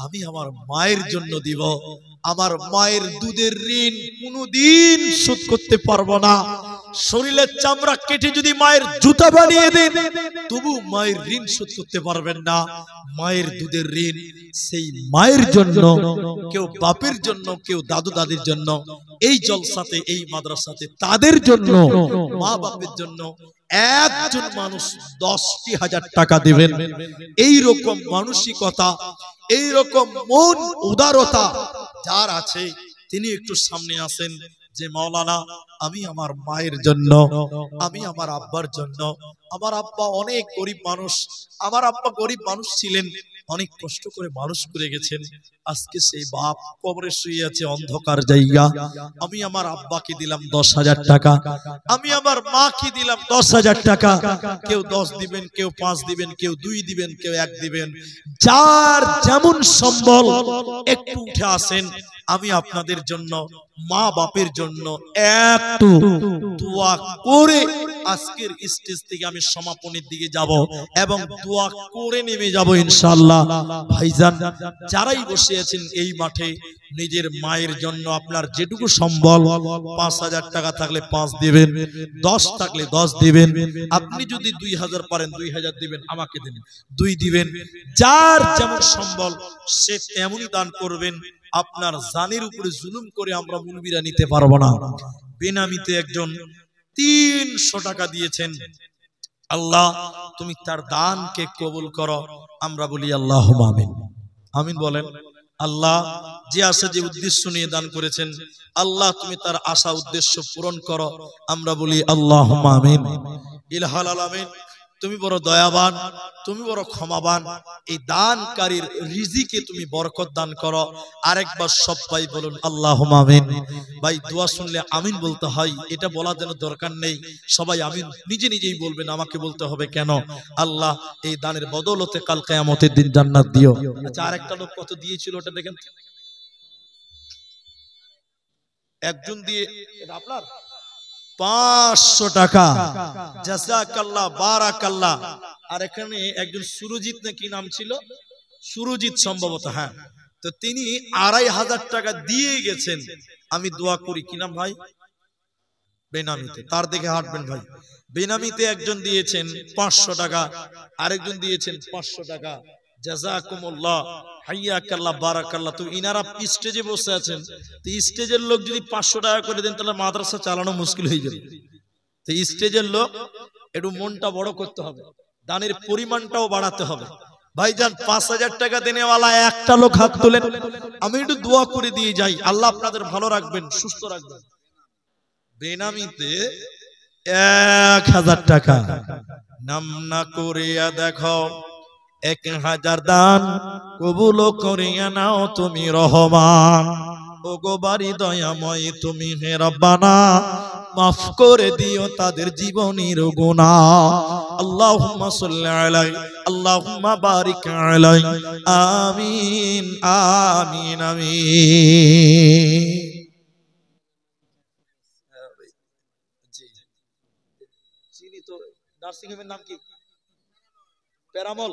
Speaker 1: আমি আমার মায়ের জন্য দিব, আমার মায়ের দুধের ঋণ কোনদিন শোধ করতে পারবো না, শরীরের চামড়া কেটে যদি মায়ের জুতা বানিয়ে দেন তবু মায়ের ঋণ শোধ করতে পারবেন না। মায়ের দুধের ঋণ সেই মায়ের জন্য, কেউ বাপের জন্য, কেউ দাদু দাদির জন্য, এই জলসাতে, এই মাদ্রাসাতে তাদের জন্য, মা বাপের জন্য একজন মানুষ 10,000 টাকা দিবেন। এই রকম মানসিকতা, এই রকম মন উদারতা যার আছে তিনি একটু সামনে আসেন যে মাওলানা আমি আমার মায়ের জন্য, আমি আমার আব্বার জন্য, আমার আব্বা অনেক গরিব মানুষ, আমার আব্বা গরিব মানুষ ছিলেন, অনেক কষ্ট করে মানুষ করে গেছেন, আজকে সেই বাপ কবরে শুয়ে আছে অন্ধকার জায়গা, আমি আমার আব্বাকে দিলাম 10,000 টাকা, আমি আমার মাকে দিলাম 10,000 টাকা। কেউ 10 দিবেন, কেউ 5 দিবেন, কেউ 2 দিবেন, কেউ 1 দিবেন, যার যেমন সম্বল একটু উঠে আসেন। আমি আপনাদের জন্য মা বাপের জন্য একটু দোয়া করে আজকের স্টেজ থেকে আমি সমাপনের দিকে যাব এবং দোয়া করে নেমে যাব ইনশাআল্লাহ। ভাইজান যারাই বসে আছেন এই মাঠে, নিজের মায়ের জন্য আপনার যেটুকু সম্বল, ৫,০০০ টাকা থাকলে ৫ দিবেন, ১০ থাকলে ১০ দিবেন। আপনি যদি ২,০০০ পারেন ২,০০০ দিবেন, আমাকে দিবেন ২ দিবেন। যার যেমন সম্বল সে তেমনই দান করবেন। আপনার জানের উপরে জুলুম করে আমরা মুলবিরা নিতে পারবো না। বেনামিতে একজন ৩০০ টাকা দিয়েছেন, আল্লাহ তুমি তার দানকে কবুল করো। আমরা বলি আল্লাহুম্মা আমিন। আমিন বলেন। আল্লাহ যে আশা যে উদ্দেশ্য নিয়ে দান করেছেন, আল্লাহ তুমি তার আশা উদ্দেশ্য পূরণ করো। আমরা বলি আল্লাহুম্মা আমিন। ইলাহুল আলামিন তুমি বড় দয়াবান, তুমি বড় ক্ষমাবান। এই দানকারীর রিজিকে তুমি বরকত দান করো। আরেকবার সবাই বলুন আল্লাহুম্মা আমিন। ভাই দোয়া শুনলে আমিন বলতে হয়, এটা বলার জন্য দরকার নেই। সবাই আমিন নিজে নিজেই বলবেন, আমাকে বলতে হবে কেন? আল্লাহ এই দানের বদৌলতে কাল কিয়ামতের দিন জান্নাত দিও। আচ্ছা, আরেকটা লোক কত দিয়েছিল ওটা দেখেন। একজন দিয়ে আপনার ৫০০ টাকা। জাযাকাল্লাহ, বারাকাল্লাহ। আর এখানে একজন সুরজিৎ না কি নাম ছিল, সুরজিৎ সম্ভবত, হ্যাঁ। তো তিনি ২,৫০০ টাকা দিয়ে গেছেন। আমি দোয়া করি, কি নাম ভাই? বেনামিতে, তার দিকে হাঁটবেন ভাই। বেনামিতে একজন দিয়েছেন ৫০০ টাকা, আরেকজন দিয়েছেন ৫০০ টাকা। জাযাকুমুল্লাহ, হাইয়াকাল্লাহ, বারাকাল্লাহ। তো ইনারা স্টেজে বসে আছেন, তো স্টেজের লোক যদি ৫০০ টাকা করে দেন তাহলে মাদ্রাসা চালানো মুশকিল হয়ে যাবে। তো স্টেজের লোক একটু মনটা বড় করতে হবে, দানের পরিমাণটাও বাড়াতে হবে। ভাইজান ৫,০০০ টাকা দেনেওয়ালা একটা লোক হাত তোলেন, আমি একটু দোয়া করে দিয়ে যাই। আল্লাহ আপনাদের ভালো রাখবেন, সুস্থ রাখবেন। বেনামিতে ১,০০০ টাকা নাম না করিয়া দেখো, ১,০০০ দান কবুল করিয়া নাও তুমি রহমান। ওগো বাড়ি দয়াময় তুমি হে রব্বানা, মাফ করে দিও তাদের জীবনের গুনাহ। আল্লাহুম্মা সাল্লি আলাইহি, আল্লাহুম্মা বারিক আলাইহি। আমিন আমিন আমিন। চিনি তো, নার্সিং হোমের নাম কি? প্যারামল।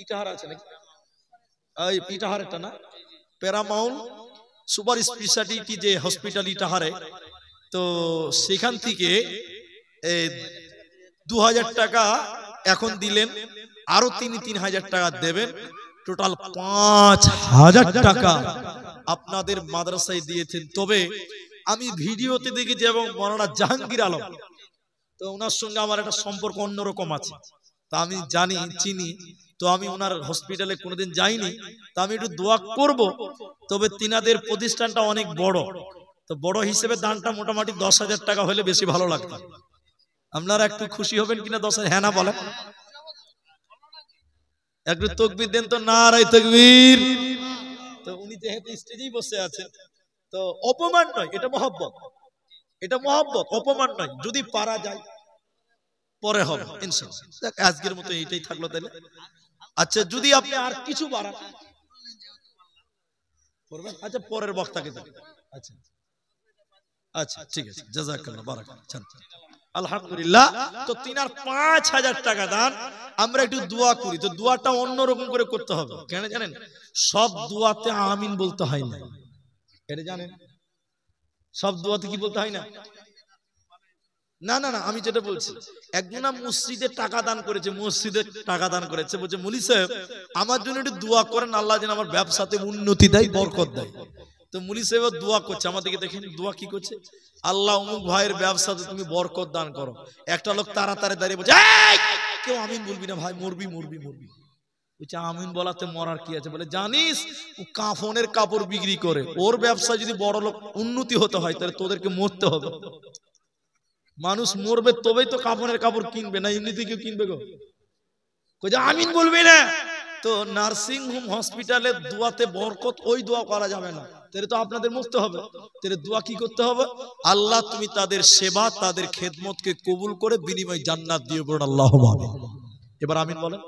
Speaker 1: ইটাহার আছে নাকি? এই ইটাহারেরটা না, প্যারামাউল সুপার স্পেশালিটি যে হসপিটাল ইটাহারে, তো সেখান থেকে ২,০০০ টাকা এখন দিলেন, আরো ৩,০০০ টাকা দেবেন, টোটাল ৫,০০০ টাকা আপনাদের মাদ্রাসায় দিয়েছেন। তবে আমি ভিডিওতে দেখেছি এবং মাওলানা জাহাঙ্গীর আলম, তো ওনার সঙ্গে আমার একটা সম্পর্ক অন্যরকম আছে। তা আমি জানি, চিনি, তো আমি ওনার হসপিটালে কোনোদিন যাইনি, তা আমি একটু দোয়া করব। তবে তিনাদের প্রতিষ্ঠানটা অনেক বড়, তো বড় হিসেবে দানটা মোটামুটি ১০,০০০ টাকা হলে বেশি ভালো লাগতো। আপনারা একটু খুশি হবেন কিনা? ১০,০০০, হ্যাঁ না বলেন? একটু তাকবীর দেন তো, নারায়ে তাকবীর। তো উনি যেহেতু স্টেজেই বসে আছেন, তো অপমান নয়, এটা মহব্বত, এটা মহব্বত, অপমান নয়। যদি পারা যায় পরে হবে ইনশাআল্লাহ। আজকের মতো এইটাই থাকলো তাহলে। আচ্ছা, যদি আপনি আর কিছু বাড়ান করবেন, আচ্ছা পরের বক্তাকে দেন। আচ্ছা আচ্ছা ঠিক আছে, জাযাকাল্লাহ, বারাকাল্লাহ। আলহামদুলিল্লাহ। তো তিনার ৫,০০০ টাকা দান। আমরা একটু দোয়া করি, তো দোয়াটা অন্যরকম করে করতে হবে। কেন জানেন? সব দোয়াতে আমিন বলতে হয় না, এটা জানেন? সব দোয়াতে কি বলতে হয় না? না না না, আমি যেটা বলছি, একজনা মসজিদে টাকা দান করেছে, মসজিদে টাকা দান করেছে, বলছে মুলি সাহেব আমার জন্য একটু দোয়া করেন, আল্লাহ যেন আমার ব্যবসাতে উন্নতি দেয়, বরকত দেয়। তো মুলি সাহেব দোয়া করছে, আমাদেরকে দেখেন দোয়া কি করছে, আল্লাহ অমুক ভাইয়ের ব্যবসাতে তুমি বরকত দান করো। একটা লোক তাড়াতাড়ি দাঁড়িয়ে বলছে, কেউ আমিন বলবি না ভাই, মরবি মরবি মরবি। বলছে আমিন বলাতে মরার কি আছে? বলে জানিস ও কাফনের কাপড় বিক্রি করে, ওর ব্যবসা যদি বড় লোক উন্নতি হতে হয় তাহলে তোদেরকে মরতে হবে। মানুষ মরবে তবেই তো কাফনের কাপড় কিনবে, না এমনিতে কেউ কিনবে গো? আমিন বলবি না। তো নার্সিং হোম হসপিটালে দোয়াতে বরকত, ওই দোয়া করা যাবে না, তাহলে তো আপনাদের মরতে হবে। তাহলে দোয়া কি করতে হবে? আল্লাহ তুমি তাদের সেবা, তাদের খেদমতকে কবুল করে বিনিময় জান্নাত দিও, বলুন আল্লাহুম্মা আমিন। এবার আমিন বলেন।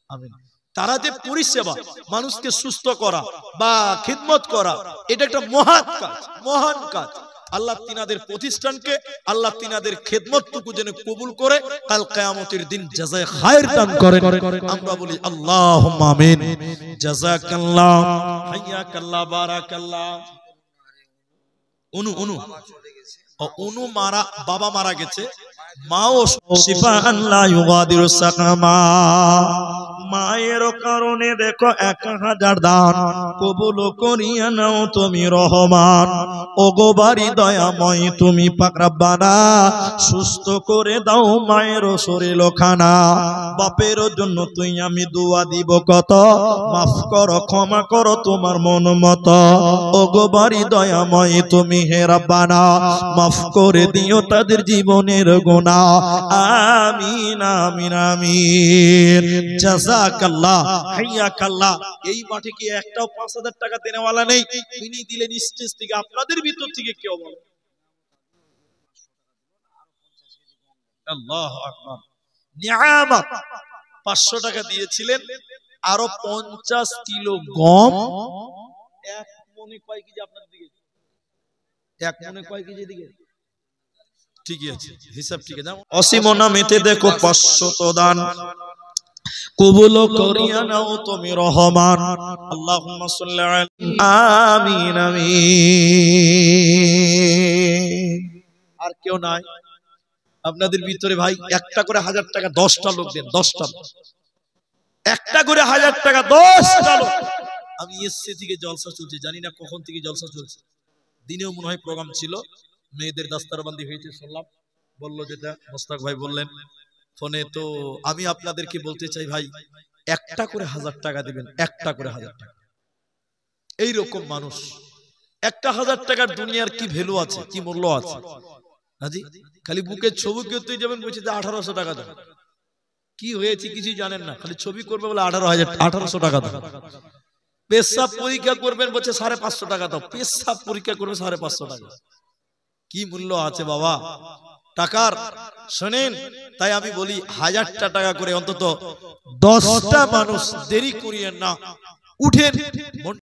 Speaker 1: আমিন। তারা যে পরিষেবা, মানুষকে সুস্থ করা বা খিদমত করা, এটা একটা মহান কাজ, মহান কাজ। আল্লাহ তিনাদের প্রতিষ্ঠানকে, আল্লাহ তিনাদের খেদমতটুকু যেন কবুল করে কাল কিয়ামতের দিন জাযায়ে খায়ের দান করেন। আমরা বলি আল্লাহুম্মা আমিন। জাযাকাল্লাহ, হাইয়াকাল্লাহ, বারাকাল্লাহ। অনু মারা, বাবা মারা গেছে, মাও শিফা আল্লাহ ইউগাদিরু সাকামা। মায়ের কারণে দেখো 1000 দান কবুল করিয়া নাও তুমি রহমান। ওগো বাড়ি দয়াময় তুমি পাক রব্বানা, সুস্থ করে দাও মায়ের শরীর খানা। বাপের জন্য তুই আমি দোয়া দিব কত, মাফ করো ক্ষমা করো তোমার মন মতো। ওগো বাড়ি দয়াময় তুমি হে রব্বানা, মাফ করে দিও তাদের জীবনের গুনাহ। আমিন আমিন আমিন। জাযাকাল্লাহ, হাইয়াকাল্লাহ। এই মাঠে কি একটাও 5000 টাকা দেনেওয়ালা নেই? তিনি দিলেন স্টেজ থেকে, আপনাদের ভিতর থেকে কেউ বলে আল্লাহু আকবার। নিয়ামত 500 টাকা দিয়েছিলেন, আরো 50 কিলো গম। এক মনে কয় কেজি আপনার দিকে? এক মনে কয় কেজি দিকে? ঠিকই আছে, হিসাব ঠিক আছে। অসীমনা মেতে দেখো 500 দান কবুল করিয়া নাও তুমি রহমান। আল্লাহুম্মা সাল্লি আমিন আমিন। আর কেউ নাই আপনাদের ভিতরে ভাই? একটা করে 1000 টাকা 10টা লোক দেন, 10টা, একটা করে 1000 টাকা 10টা লোক। আমি এসসি থেকে জলসা চলছে, জানি না কখন থেকে জলসা চলছে। দিনেও মনে হয় প্রোগ্রাম ছিল, মেয়েদের দাস্তারবন্দি হয়েছে শুনলাম, বললো যেটা মোস্তাক ভাই বললেন ফোনে। তো আমি আপনাদেরকে বলতে চাই ভাই, একটা করে 1000 টাকা দিবেন, একটা করে 1000 টাকা। এইরকম মানুষ, একটা 1000 টাকার দুনিয়ার কি ভ্যালু আছে, কি মূল্য আছে? হাজি খালি বুকের ছবি করতে যাবেন, বলছে যে 1800 টাকা দেন। কি হয়েছে কিছুই জানেন না, খালি ছবি করবে বলে 1800 টাকা দেন। পেশাব পরীক্ষা করবেন বলছে 550 টাকা দাও। পেশাব পরীক্ষা করবে 550 টাকা। কি মূল্য আছে বাবা টাকার? শোনেন, তাই আমি বলি 1000টা টাকা করে অন্তত 10টা মানুষ দেরি করিয়েন না, উঠেন।